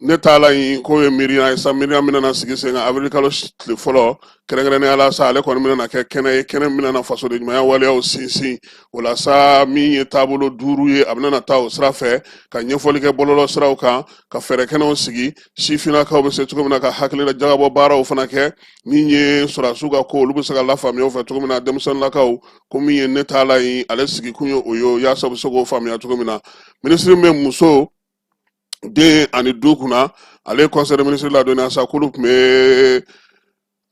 [SPEAKER 2] ne t'a la yin ko ye miiriya ye sa miiriya min na sigi sen kan avril kalo tile fɔlɔ kɛrɛnkɛrɛnnenya la sa ale kɔni bɛna kɛ kɛnɛ ye kɛnɛ min bɛna faso de ɲumanya waleyaw sinsin o la sa min ye taabolo 5 ye a bɛna taa o sira fɛ ka ɲɛfɔli kɛ bɔlɔlɔ siraw kan ka fɛɛrɛ kɛnɛw sigi sifinnakaw bɛ se cogo min na ka hakilila jagabɔ baaraw fana kɛ min ye sɔrɔdasiw ka ko olu bɛ se ka lafaamuya o fɛ cogo min na denmisɛnninlakaw ko min ye ne t'a la yin ale sigi kun ye o ye yaasa u bɛ se k'o faamuya cogo min na minisiri bɛ muso den ani du kunna ale conseil de ministre la dɔnniya sa k'olu tun bɛ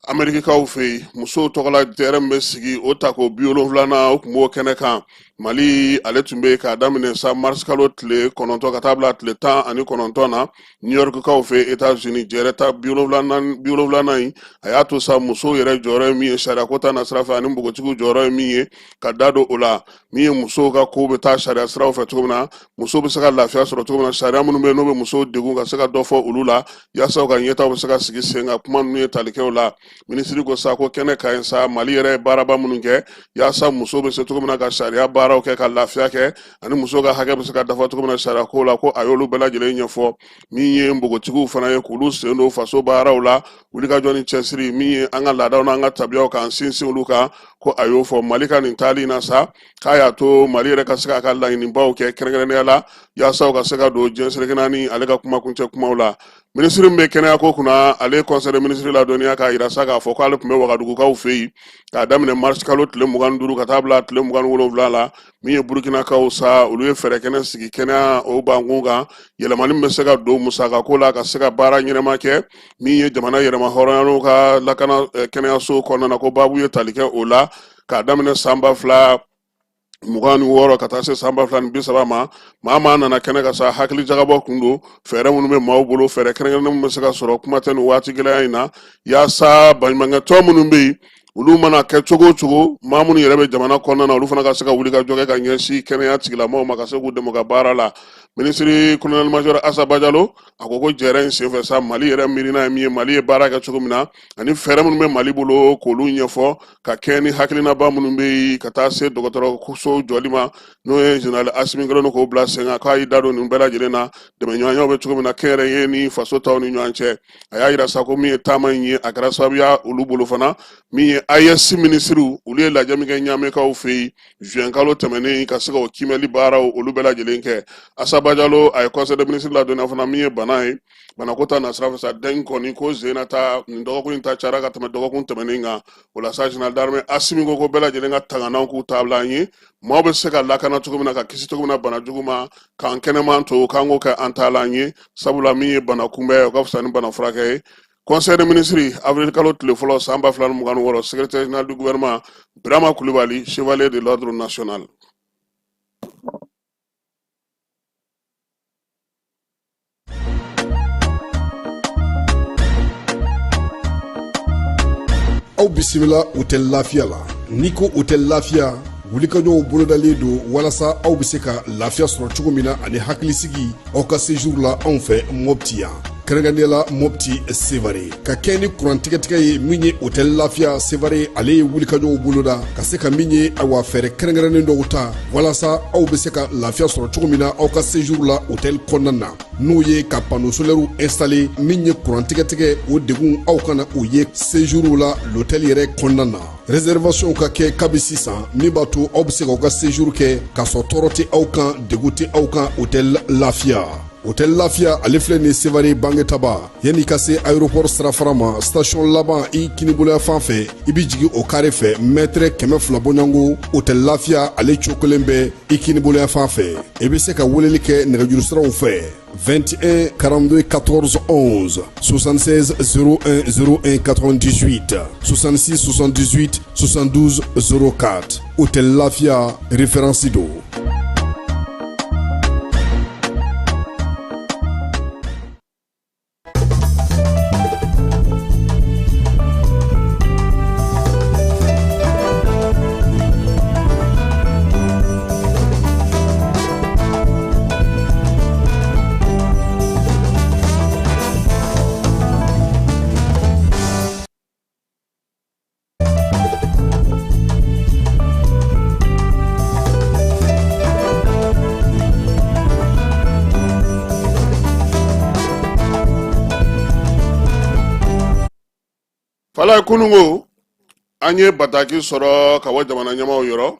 [SPEAKER 2] Amerikikaw fɛ yen musow tɔgɔla jɛrɛ min bɛ sigi o ta ko 70 o tun b'o kɛnɛ kan Mali ale tun bɛ k'a daminɛ sa mars kalo tile 9 ka taa bila tile 19 na New Yorkkaw fɛ États-Unis jɛrɛ ta 70 in a y'a to sa musow yɛrɛ jɔyɔrɔ ye min ye sariya ko ta na sira fɛ ani npogotigiw jɔyɔrɔ ye min ye ka da don o la min ye musow ka ko bɛ taa sariya siraw fɛ cogo min na musow bɛ se ka lafiya sɔrɔ cogo min na sariya minnu bɛ yen n'o bɛ musow degun ka se ka dɔ fɔ olu la yaasa u ka ɲɛtaw bɛ se ka sigi sen kan kuma ninnu ye tali kɛ o la minisiri ko sa ko kɛnɛ ka ɲi sa Mali yɛrɛ ye baaraba minnu kɛ yaasa musow bɛ se cogo min na ka sariya baaraw kɛ ka lafiya kɛ ani musow ka hakɛ bɛ se ka dafa cogo min na sariya ko la ko a y'olu bɛɛ lajɛlen ɲɛfɔ min ye npogotigiw fana ye k'olu sen don faso baaraw la wulikajɔ ni cɛsiri min ye an ka laadaw n'an ka tabiyaw kan sinsin olu kan ko a y'o fɔ Mali ka nin taali in na sa k'a y'a to Mali yɛrɛ ka se k'a ka laɲinibaw kɛ kɛrɛnkɛrɛnnenya la yaasa u ka se ka don diɲɛselekena ni ale ka kuma kuncɛ kumaw la minisiri bɛ kɛnɛya ko kunna ale conseil de ministre la dɔnniya k'a yira sa k'a fɔ k'ale tun bɛ Wagadugukaw fɛ yen k'a daminɛ mars kalo tile 25 ka taa bila tile 27 la min ye Burkinakaw sa olu ye fɛɛrɛ kɛnɛ sigi kɛnɛya o bankun kan yɛlɛmani bɛ se ka don musakako la ka se ka baara ɲɛnama kɛ min ye jamana yɛlɛma hɔrɔnyaliw ka lakana kɛnɛyaso kɔnɔna na ko baabu ye tali kɛ o la k'a daminɛ san 2026 ka taa se san 2030 ma maa nana kɛnɛ ka sa hakili jagabɔ kun don fɛɛrɛ minnu bɛ maaw bolo fɛɛrɛ kɛrɛnkɛrɛnnen minnu bɛ se ka sɔrɔ kuma tɛ nin waati gɛlɛya in na yaasa baɲumankɛtɔn minnu bɛ yen olu mana kɛ cogo o cogo maa minnu yɛrɛ bɛ jamana kɔnɔna na olu fana ka se ka wuli ka jɔ kɛ ka ɲɛsin kɛnɛya tigilamɔgɔw ma ka se k'u dɛmɛ u ka baara la minisiri colonel major Asaba Jalo a ko ko jɛrɛ in senfɛ sa Mali yɛrɛ miirina ye min ye Mali ye baara kɛ cogo min na ani fɛɛrɛ minnu bɛ Mali bolo k'olu ɲɛfɔ ka kɛ ni hakilinaba minnu bɛ yen ka taa se dɔgɔtɔrɔso jɔli ma n'o ye général Asimi Goïta k'o bila sen kan k'a y'i da don nin bɛɛ lajɛlen na dɛmɛɲɔgɔnyaw bɛ cogo min na kɛnyɛrɛye ni faso taw ni ɲɔgɔn cɛ a y'a yira sa ko min ye taama in ye a kɛra sababuya olu bolo fana min ye AES minisiriw olu ye lajɛ min kɛ Ɲamekaw fɛ yen juin kalo tɛmɛnen ka se ka o kimɛli baaraw olu bɛɛ lajɛlen kɛ Asaba Jalo a ye conseil de ministre la dɔnniya fana min ye bana ye bana ko ta na sira fɛ sa den kɔni ko zena ta nin dɔgɔkun in ta cayara ka tɛmɛ dɔgɔkun tɛmɛnen kan o la sa général d'armée Asimi ko bɛɛ lajɛlen ka tanganaw k'u taabila an ye maaw bɛ se ka lakana cogo min na ka kisi cogo min na bana jugu ma k'an kɛnɛman to k'an k'o kɛ an taala an ye sabula min ye bana kunbɛn o ka fisa ni bana furakɛ ye conseil de ministre avril kalo tile fɔlɔ san 2026 secrétaire général du gouvernement Birama Kulibali chevalier de l'ordre national.
[SPEAKER 7] Aw bisimila hôtel Lafiya la n'i ko hôtel Lafiya wulikajɔw bolodalen don walasa aw bɛ se ka lafiya sɔrɔ cogo min na ani hakilisigi aw ka séjour la anw fɛ Mopti yan kɛrɛnkɛrɛnnenya la Mopti Sevare ka kɛ ni kurantigɛtigɛ ye min ye hôtel Lafiya Sevare ale ye wulikajɔw boloda ka se ka min ye awa fɛɛrɛ kɛrɛnkɛrɛnnen dɔw ta walasa aw bɛ se ka lafiya sɔrɔ cogo min na aw ka séjour la hôtel kɔnɔna na n'o ye ka panneau solaire installé min ye kurantigɛtigɛ o degun aw kana o ye séjour la l'hôtel yɛrɛ kɔnɔna na réservation ka kɛ kabi sisan min b'a to aw bɛ se k'aw ka séjour kɛ k'a sɔrɔ tɔɔrɔ tɛ aw kan degun tɛ aw kan hôtel Lafiya hôtel Lafia ale filɛ ni Sevare Bangetaba yanni ka se aéroport sirafara ma station laban i kiniboloya fan fɛ i bi jigi o carré fɛ mètre 200 bɔɲango hôtel Lafia ale cokolen bɛ i kiniboloya fan fɛ i bi se ka weleli kɛ nɛgɛjuru siraw fɛ 21 42 14 11 76 01 01 98 66 78 72 04 hôtel Lafia référence do.
[SPEAKER 2] Fala kunungo anye bataki soro kawa jamana nyama oyoro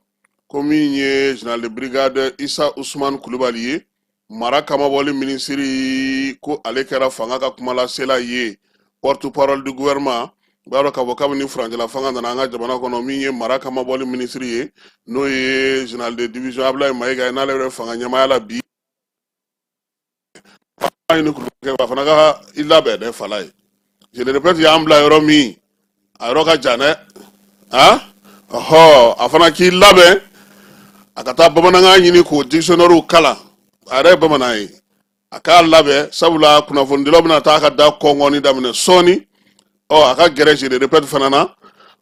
[SPEAKER 2] komi nye général de brigade Issa Ousmane Coulibaly mara kama boli ministry ko ale kɛra fanga ka kuma la sela ye porte-parole du gouvernement baro ka voka ni frangela fanga na nga jamana kono mi nye mara kama boli ministry ye no ye général de division Ablaye Maïga na le fanga nyama la bi ayinu ko fana ka illa be de falay je le répète ya ambla yoro mi aroka jane afana ki labe akata bamananga nyini ko dictionnaire kala are bamanai aka labe sabula kuna fondilo bna ta ka da kongoni damne soni aka gereje de repet fanana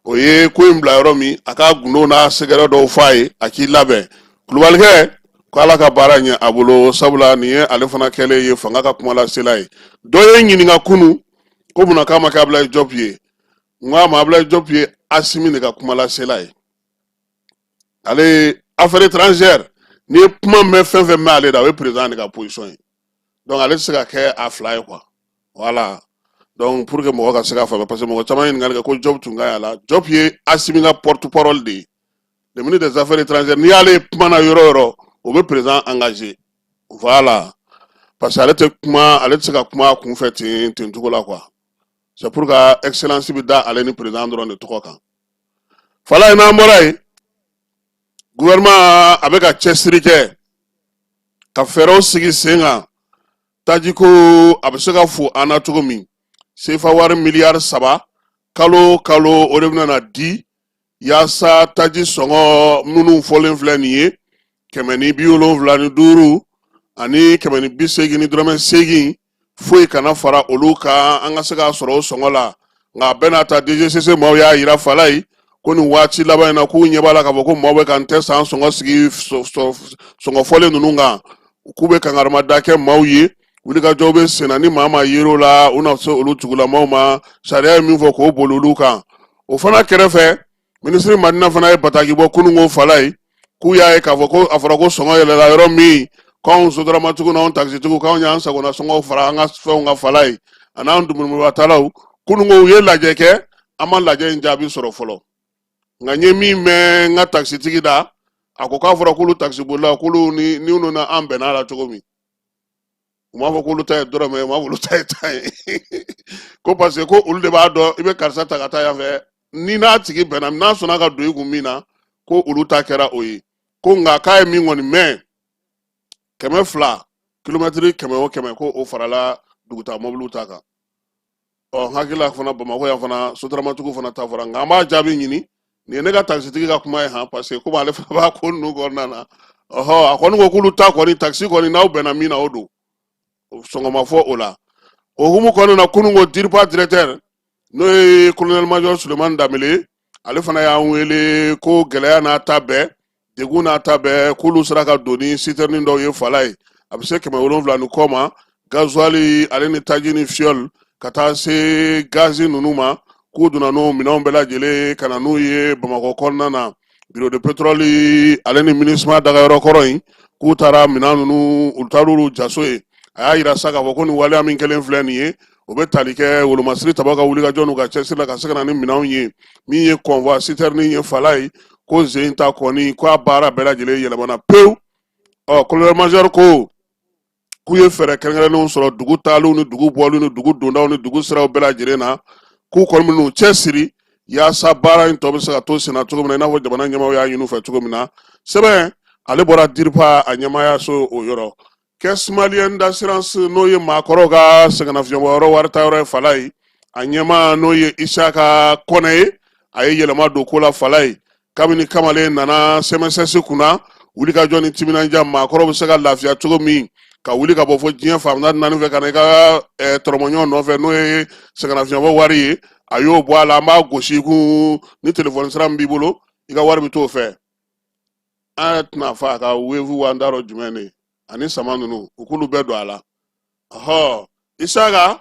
[SPEAKER 2] oye ko imbla yoromi aka gundo na segere do fay aki labe Coulibaly ke ko ala ka baranya abulo sabula ni ale fana kele ye fanga ka kuma la selai do ye nyini nga kunu ko buna kama ka Ablaye Diop ye ngwa ma Ablaye Diop ye asimi ne ka kuma la selai ale affaires étrangères ni kuma me fenfe me ale da we président de la position donc ale se ka ke a fly quoi voilà donc pour que mo ka se ka fa parce que mo chama ni ngal ko Diop tunga yala Diop ye asimi nga porte-parole de le ministre des affaires étrangères ni ale kuma na yoro au be président engagé voilà parce que ale te kuma ale se ka kuma kun fait tin tukola quoi c'est pour que excellence bi da ale ni président de tukoka fala ina moray gouvernement avec a chestrike ka fero sigi senga tajiko absega fu anatomi sefa war milliard saba kalo orebna na di yasa taji songo munu folen flaniye kemeni biolo vlani duru ani kemeni bisegi ni drame segi foi kana fara oluka anga sega soro songola nga benata DGCC mo ya ira falai koni wati laba na ku nyebala ka boko mo be kan testa songo sigi songo fole nununga kube kangarma dake mauye wuli ka jobe senani mama yero la una so olu tugula mauma sharia mi fo ko boluluka o fana kerefe ministre madina fana e bataki bo kunungo falai ku ya e ka boko afara ko songo yele la yoro mi kon so drama tugu na on taxi tugu ka nya ansa gona songo fara nga fe nga falai ana ndumul watalaw kunungo ye la jeke ama la je njabi soro folo nga nyemi me nga taxi tigi da akoka fara kulu taxi bola kulu ni uno na ambe na la tugomi uma fo kulu tay doro me ma bulu tay ko parce que ko ulu de ba do ibe karsa takata ya fe ni na tigi benam na so na ga do igumina ko ulu takera oyi ko nga kai mi ngoni me keme fla kilometri keme o keme ko o farala duguta moblu taka hakila fana Bamako ya fana sotrama tugu fana ta fara ngama jabi nyini ni nega taxi tigi ka kuma ha parce que ko ba le fana ba ko nu gornana akonu ko kulu ta ko ni taxi ko ni na benami na odo songo mafo ola o humu ko na kunu ngo dirpa directeur no colonel major Suleiman Damele ale fana ya wele ko gelaya na tabe degu na tabe kulu saraka doni citerne ndo ye falai abse kema wolonvla nu koma gasoili ale ni tajini fiol kata se gazi nunuma kuduna no minombela jele kana nu ye Bamako konna na bureau de pétrole ale ni ministre daga yoro koroyi kutara minanu ultaruru jasoe aya ira saka bokoni wale amin kelen flani ye obetalike wolo masri tabaka wuliga jonu ga chesila ka saka ni minawye mi ye convoi citerne ye falai ko zeinta koni ko bara bela jele yelamana peu colonel major ko k'u ye fɛɛrɛ kɛrɛnkɛrɛnnenw sɔrɔ dugu taaliw ni dugu bɔliw ni dugu dondaw ni dugu siraw bɛɛ lajɛlen na k'u kɔni min'u cɛ siri yaasa baara in tɔ bɛ se ka to sen na cogo min na i n'a fɔ jamana ɲɛmaaw y'a ɲini u fɛ cogo min na sɛbɛn ale bɔra DIRPA a ɲɛmaayaso o yɔrɔ Caisse Malienne d'Assurance n'o ye maakɔrɔw ka sɛgɛnnafiɲɛbɔyɔrɔ waritayɔrɔ ye Fala ye a ɲɛmaa n'o ye Isaka Kɔnɛ ye a ye yɛlɛma don ko la Fala ye kabini Kamalen nana CMSS kunna wulikajɔ ni timinanja maakɔrɔw bɛ se ka lafiya cogo min ka wuli ka bɔ fɔ diɲɛ fanba naani fɛ ka na i ka tɔrɔmɔɲɔgɔn nɔfɛ n'o ye sɛgɛnnafiɲɛbɔ wari ye a y'o bɔ a la an b'a gosi kun ni telefɔni sira min b'i bolo i ka wari bɛ t'o fɛ an tɛna fɔ a ka weevu wa an t'a dɔn jumɛn de ani sama ninnu u k'olu bɛɛ don a la Isaka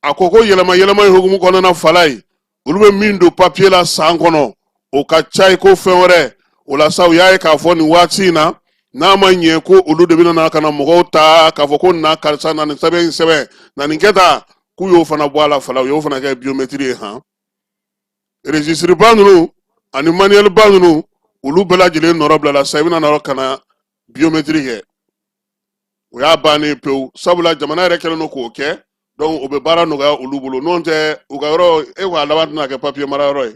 [SPEAKER 2] a ko yɛlɛma yɛlɛma in hukumu kɔnɔna Fala ye olu bɛ min don papier la san kɔnɔ o ka ca i ko fɛn wɛrɛ o la sa u y'a ye k'a fɔ nin waati in na n'a ma ɲɛ ko olu de bɛna ka na mɔgɔw ta k'a fɔ ko na karisa na nin sɛbɛn in sɛbɛn na nin kɛ tan k'u y'o fana bɔ a la Fala u y'o fana kɛ biométrie ye registre ba ninnu ani manuel ba ninnu olu bɛɛ lajɛlen nɔrɔ bilala sa i bɛna nɔrɔ ka na biométrie kɛ o y'a bannen pewu sabula jamana yɛrɛ kɛlen don k'o kɛ donc o bɛ baara nɔgɔya olu bolo n'o tɛ u ka yɔrɔ e ko a laban tɛna kɛ papier mara yɔrɔ ye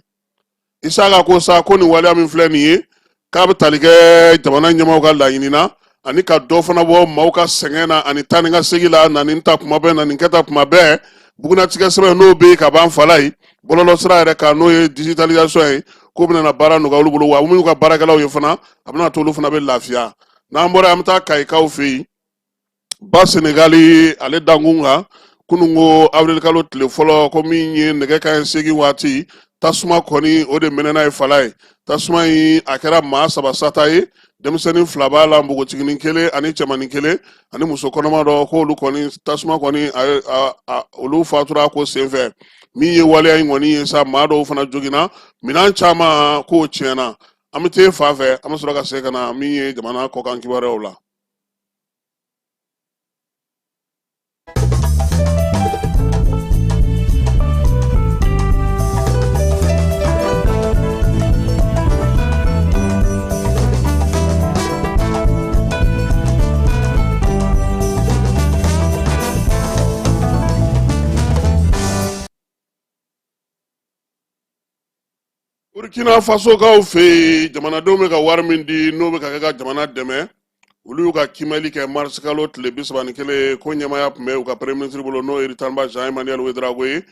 [SPEAKER 2] Isaka ko sa ko nin waleya min filɛ nin ye k'a bɛ tali kɛ jamana ɲɛmaaw ka laɲini na ani ka dɔ fana bɔ maaw ka sɛgɛn na ani taa ni ka segin la na nin ta kuma bɛɛ na nin kɛ ta kuma bɛɛ bugunatigɛ sɛbɛn n'o bɛ yen ka ban Fala ye bɔlɔlɔ sira yɛrɛ kan n'o ye digitalisation ye ko bɛna baara nɔgɔya olu bolo wa minnu ka baarakɛlaw ye fana a bɛna to olu fana bɛ lafiya n'an bɔra an bɛ taa Kayikaw fɛ yen ba Senegali ale dankun kan kunun ko avril kalo tile fɔlɔ ko min ye nɛgɛ kanɲɛ 8 waati tasuma kɔni o de mɛnɛna ye Fala ye tasuma in a kɛra maa 3 sata ye denmisɛnnin 2 b'a la npogotiginin 1 ani cɛmanin 1 ani muso kɔnɔma dɔ ko olu kɔni tasuma kɔni olu fatura ko senfɛ min ye waleya in kɔni ye sa maa dɔw fana joginna minɛn caman k'o tiɲɛna an bɛ t'e fan fɛ an bɛ sɔrɔ ka se ka na min ye jamana kɔkan kibaruyaw la. Burkina Faso kaw fɛ jamanadenw bɛ ka wari min di n'o bɛ ka kɛ ka jamana dɛmɛ olu y'u ka kimɛli kɛ mars kalo tile 31 ko ɲɛmaya tun bɛ u ka premier ministre bolo n'o ye Ritanba Jean Emmanuel Ouedraogo ye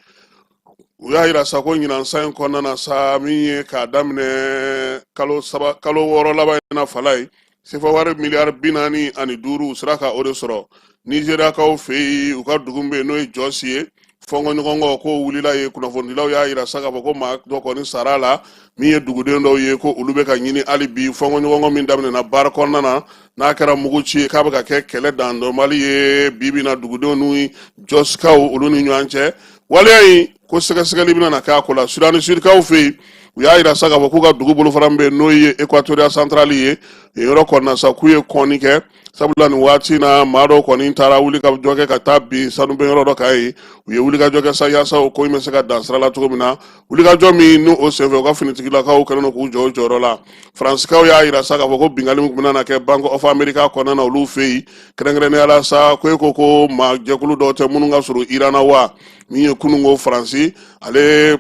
[SPEAKER 2] u y'a jira sa ko ɲinan san in kɔnɔna na sa min ye k'a daminɛ kalo 6 laban in na Fala ye sefa wari miliyari 45 u sera ka o de sɔrɔ Nigeria kaw fɛ yen u ka dugu bɛ yen n'o ye Jos ye fɔnkɔɲɔgɔnkɔ ko wulila ye kunnafonidilaw y'a jira sa k'a fɔ ko maa dɔ kɔni sara la min ye duguden dɔw ye ko olu bɛ ka ɲini hali bi fɔnkɔɲɔgɔnkɔ min daminɛna baara kɔnɔna na n'a kɛra mugu ci ye k'a bɛ ka kɛ kɛlɛ dan dɔnbali ye bi na dugudenw ni Joskaw olu ni ɲɔgɔn cɛ waleya in ko sɛgɛsɛgɛli bɛna na k'a ko la Sudani Sudkaw fɛ yen u y'a jira sa k'a fɔ k'u ka dugu bolofara min bɛ yen n'o ye Equatorial Centrale ye yen yɔrɔ kɔnɔna sa k'u ye kɔnni kɛ sabula nin waati na maa dɔw kɔni taara wuli ka jɔ kɛ ka taa bin sanubɛn yɔrɔ dɔ kan ye u ye wuli ka jɔ kɛ sa yaasa o ko in bɛ se ka dan sira la cogo min na wuli ka jɔ min n'o senfɛ u ka finitigilakaw kɛlen don k'u jɔ o jɔyɔrɔ la Faransikaw y'a jira sa k'a fɔ ko bingali min bɛna na kɛ Bank of America kɔnɔna na olu fɛ yen kɛrɛnkɛrɛnnenya la sa ko e ko maa jɛkulu dɔw tɛ minnu ka surun Iran na wa min ye kunun ko Faransi ale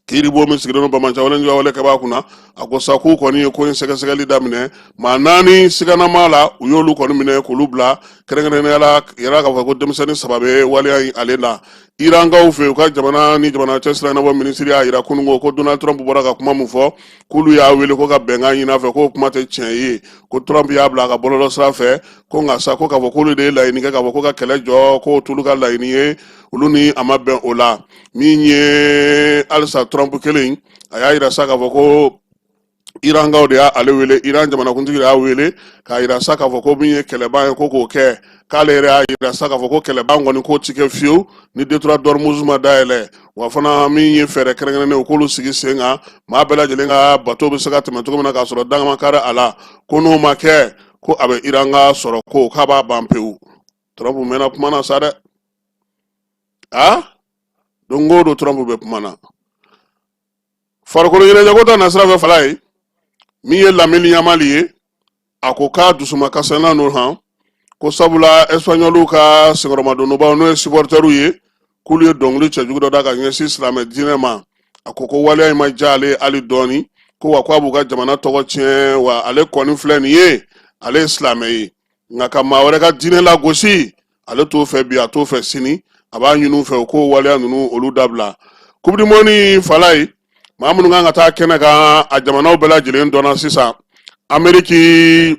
[SPEAKER 2] kiiribo min sigilen don Bamajan wale ɲɔgɔn wale kɛbaa kunna a ko sa k'u kɔni ye ko in sɛgɛsɛgɛli daminɛ maa 4 siganama la u y'olu kɔni minɛ k'olu bila kɛrɛnkɛrɛnnenya la yɛrɛ k'a fɔ ko denmisɛnnin 3 bɛ waleya in ale la Irankaw fɛ u ka jamana ni jamana cɛsiri ɲɛnabɔ minisiri y'a jira kununko ko Donald Trump bɔra ka kuma min fɔ k'olu y'a wele ko ka bɛnkan ɲini a fɛ k'o kuma tɛ tiɲɛ ye ko Trump y'a bila a ka bɔlɔlɔ sira fɛ ko nka sa ko k'a fɔ k'olu de ye laɲini kɛ k'a fɔ ko ka kɛlɛ jɔ k'o t'olu ka laɲini ye olu ni a ma bɛn o la min ye halisa Trump kelen a y'a jira sa k'a fɔ ko Irankaw de y'ale wele Iran jamanakuntigi de y'a wele k'a jira sa k'a fɔ ko min ye kɛlɛban ye ko k'o kɛ k'ale yɛrɛ y'a jira sa k'a fɔ ko kɛlɛban kɔni k'o ti kɛ fiyewu ni Detroit d'Hormuz ma dayɛlɛ wa fana min ye fɛɛrɛ kɛrɛnkɛrɛnnen u k'olu sigi sen kan maa bɛɛ lajɛlen ka bateau bɛ se ka tɛmɛ cogo min na k'a sɔrɔ dangama kari a la ko n'o ma kɛ ko a bɛ Iran ka sɔrɔ ko k'a b'a ban pewu Trump mɛnna kuma na sa dɛ don o don Trump bɛ kuma na farikolo ɲɛnajɛ ta nasira fɛ Fala ye min ye Lamini Yamali ye a ko k'a dusuma kasɛnna n'o han ko sabula espagnolu ka singoromado ba no supporteru ye kulu ye dongli cɛjugu dɔ da ka ɲɛsin silamɛ diinɛ ma a ko waleya in ma diya ale hali dɔɔni ko wa ko a b'u ka jamana tɔgɔ tiɲɛ wa ale kɔni filɛ nin ye ale ye silamɛ ye nka ka maa wɛrɛ ka diinɛ lagosi ale t'o fɛ bi a t'o fɛ sini a b'a ɲini u fɛ u k'o waleya ninnu olu dabila coupe du monde ni fala ye maa minnu kan ka taa kɛnɛ kan a jamanaw bɛɛ lajɛlen dɔnna sisan ameriki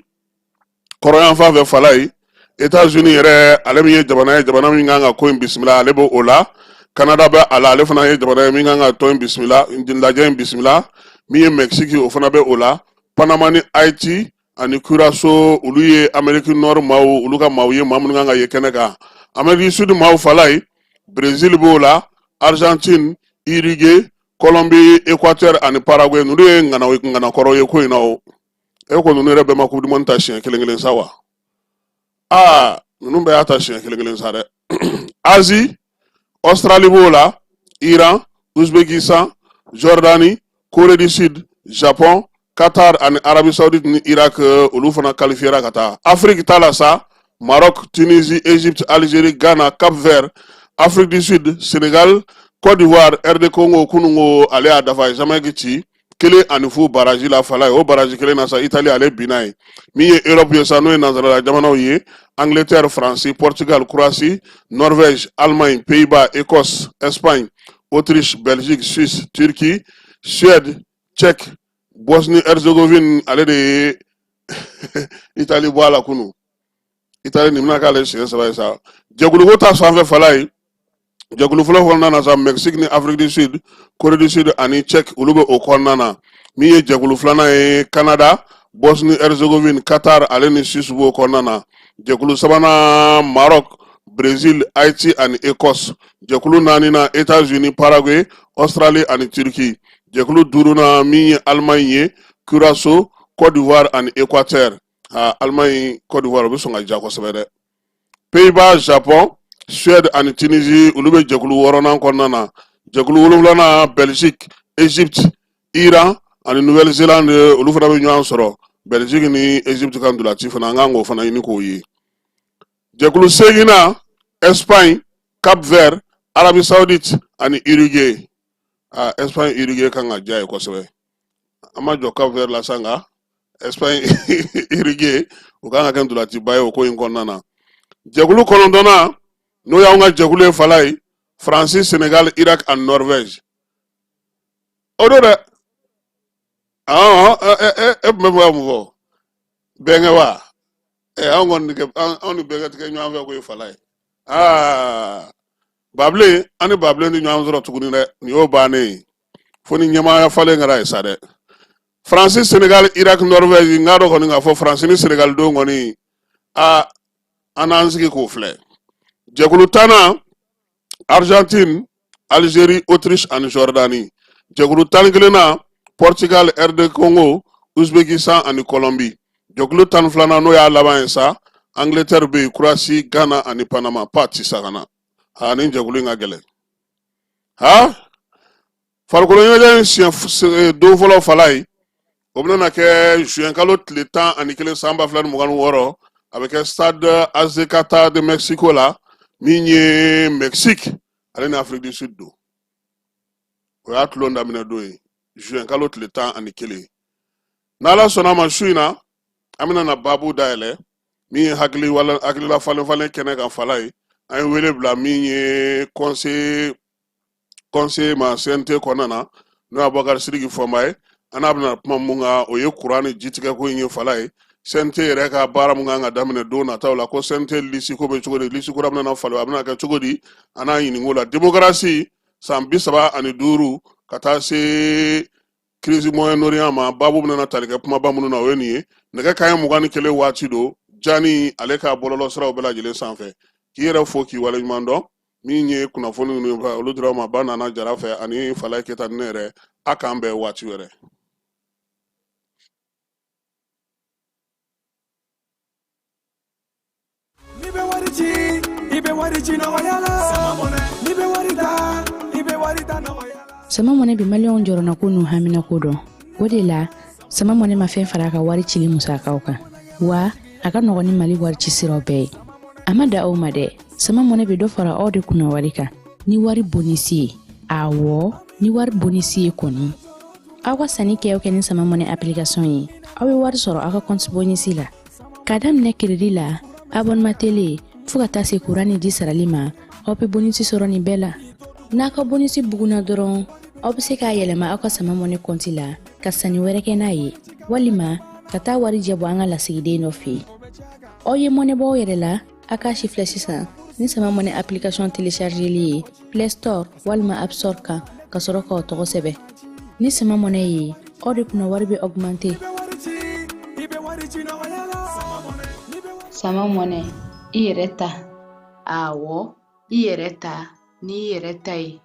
[SPEAKER 2] kɔrɔyan fan fɛ fala ye États-Unis yɛrɛ ale min ye jamana min kan ka ko in bisimila ale b'o la Canada bɛ a la ale fana ye jamana min kan ka tɔn in bisimila lajɛ in bisimila min ye Mexique o fana bɛ o la Panama ni Haïti ani Curaçao olu ye Amérique Nord maaw olu ka maaw ye maa minnu kan ka ye kɛnɛ kan Amérique Sud maaw fala ye Brésil b'o la Argentine Uruguay Colombie Équateur ani Paraguay n'olu ye ŋanakɔrɔ ye ko in na o e ko ninnu yɛrɛ bɛɛ ma coupe du monde ta siɲɛ kelen sa wa ninnu bɛɛ y'a ta siɲɛ kelen sa dɛ Asie Australie b'o la Iran Ouzbékistan Jordanie Corée du Sud Japon Qatar ani Arabie Saoudite ni Irak olu fana qualifiera ka taa Afrique ta la sa Maroc Tunisie Égypte Algérie Ghana Cap-Vert Afrique du Sud Sénégal Côte d'Ivoire RD Congo kunungo ale a dafa Jamaïque ci kelen ani fu baraji la fala ye o baraji kelen na sa Italie ale bina ye min ye Europe ye sa n'o ye nanzarala jamanaw ye Angleterre France Portugal Croatie Norvège Allemagne Pays-Bas Écosse Espagne Autriche Belgique Suisse Turquie Suède Tchèque Bosnie-Herzégovine ale de ye Italie bɔ a la kunu Italie nin bɛna k'ale siɲɛ saba ye sa jɛkuluko ta sanfɛ fala ye jɛkulu fɔlɔ kɔnɔna na sa Mexique ni Afrique du Sud Corée du Sud ani Tchèque olu bɛ o kɔnɔna na min ye jɛkulu filanan ye Canada Bosnie-Herzégovine Qatar ale ni Suisse b'o kɔnɔna na jɛkulu sabanan Maroc Brésil Haïti ani Écosse jɛkulu naaninan États-Unis Paraguay Australie ani Turquie jɛkulu duurunan min ye Allemagne ye Curaçao Côte d'Ivoire ani Équateur Allemagne Côte d'Ivoire o bɛ sɔn ka diya kosɛbɛ dɛ Pays-Bas Japon Suède ani Tunisie olu bɛ jɛkulu wɔɔrɔnan kɔnɔna na jɛkulu wolonfilanan Belgique Égypte Iran ani Nouvelle-Zélande olu fana bɛ ɲɔgɔn sɔrɔ Belgique ni Égypte ka ndolanci fana an kan k'o fana ɲini k'o ye jɛkulu seeginan Espagne Cap-Vert Arabie Saoudite ani Uruguay Espagne Uruguay kan ka diya ye kosɛbɛ an ma jɔ Cap-Vert la sa nka Espagne Uruguay o kan ka kɛ ndolanciba ye o ko in kɔnɔna na jɛkulu kɔnɔntɔnnan n'o y'anw ka jɛkulu ye fala ye France Sénégal Irak ani Norvège o don dɛ e tun bɛ fɔ ka mun fɔ bɛnkɛ wa anw kɔni anw ni bɛnkɛ tɛ kɛ ɲɔgɔn fɛ ko ye fala ye Babilen an ni Babilen ni ɲɔgɔn sɔrɔ tuguni dɛ nin y'o bannen ye fo ni ɲɛmaaya falen kɛra ye sa dɛ France Sénégal Irak Norvège n k'a dɔn kɔni k'a fɔ France ni Sénégal don kɔni an n'an sigi k'o filɛ jɛkulu tannan Argentine Algérie Autriche ani Jordanie jɛkulu tan ni kelennan Portugal RD Congo Ouzbékistan ani Colombie jɛkulu tan ni filanan n'o y'a laban ye sa Angleterre bɛ yen Croatie Ghana ani Panama Pat sisan ka na nin jɛkulu in ka gɛlɛn farikolo ɲɛnajɛ in siɲɛ don fɔlɔ fala ye o bɛna kɛ juin kalo tile 11 san 2026 a bɛ kɛ stade Azteca de Mexico la min ye Mexique ale ni Afrique du Sud don o y'a tulon daminɛ don ye juin kalo tile 11 n'Ala sɔnna ma su in na an bɛna na baabu dayɛlɛ min ye hakilila falen kɛnɛ kan fala ye an ye wele bila min ye conseil ma CNT kɔnɔna na n'o ye Abubakar Sidiki Fɔnba ye an n'a bɛna kuma mun kan o ye kuran ni jitigɛ ko in ye fala ye CNT yɛrɛ ka baara mun kan ka daminɛ don nataw la ko CNT lisi ko bɛ cogo di lisi kura bɛna falen a bɛna kɛ cogo di an n'a ɲininko la démocratie san 35 ka taa se crise Moyen-Orient ma baabu bɛna tali kɛ kumaba minnu na o ye nin ye nɛgɛ kanɲɛ 21 waati don Jani ale ka bɔlɔlɔ siraw bɛɛ lajɛlen sanfɛ k'i yɛrɛ fo k'i waleɲuman dɔn min ye kunnafoni ninnu olu dira ma ba nana jara fɛ ani Falaye Keta ni ne yɛrɛ a k'an bɛn waati wɛrɛ.
[SPEAKER 8] Sama mɔnɛ bi maliyɛnw jɔrɔna ko n'u hamina ko dɔn o de la sama mɔnɛ ma fɛn fara a ka wari cili musakaw kan wa a ka nɔgɔn ni Mali warici siraw bɛɛ ye. A ma da aw ma dɛ, sama mɔnɛ bɛ dɔ fara aw de kunna wari kan. Ni wari bonisi ye, awɔ, ni wari bonisi ye kɔni. Aw ka sanni kɛ ni sama mɔnɛ application ye, aw bɛ wari sɔrɔ aw ka compte bonisi la. Ka daminɛ crédit la, abonnement télé, fo ka taa se courant ni ji sarali ma, aw bɛ bonisi sɔrɔ nin bɛɛ la. N'a ka bonisi buguna dɔrɔn, aw bɛ se k'a yɛlɛma aw ka sama mɔnɛ compte la, ka sanni wɛrɛ kɛ n'a ye, walima ka taa wari jɛbɔ an ka lasigiden dɔ fɛ yen. Aw ye mɔnɛ bɔ aw yɛrɛ la, a k'a chiffre sisan ni sama mɔnɛ application téléchargeli ye Play Store walima App Store kan ka sɔrɔ k'aw tɔgɔ sɛbɛn. Ni sama mɔnɛ ye, aw de kunna wari bɛ augmenter.
[SPEAKER 9] Sama mɔnɛ, i yɛrɛ ta. Awɔ, i yɛrɛ ta, ni i yɛrɛ ta ye,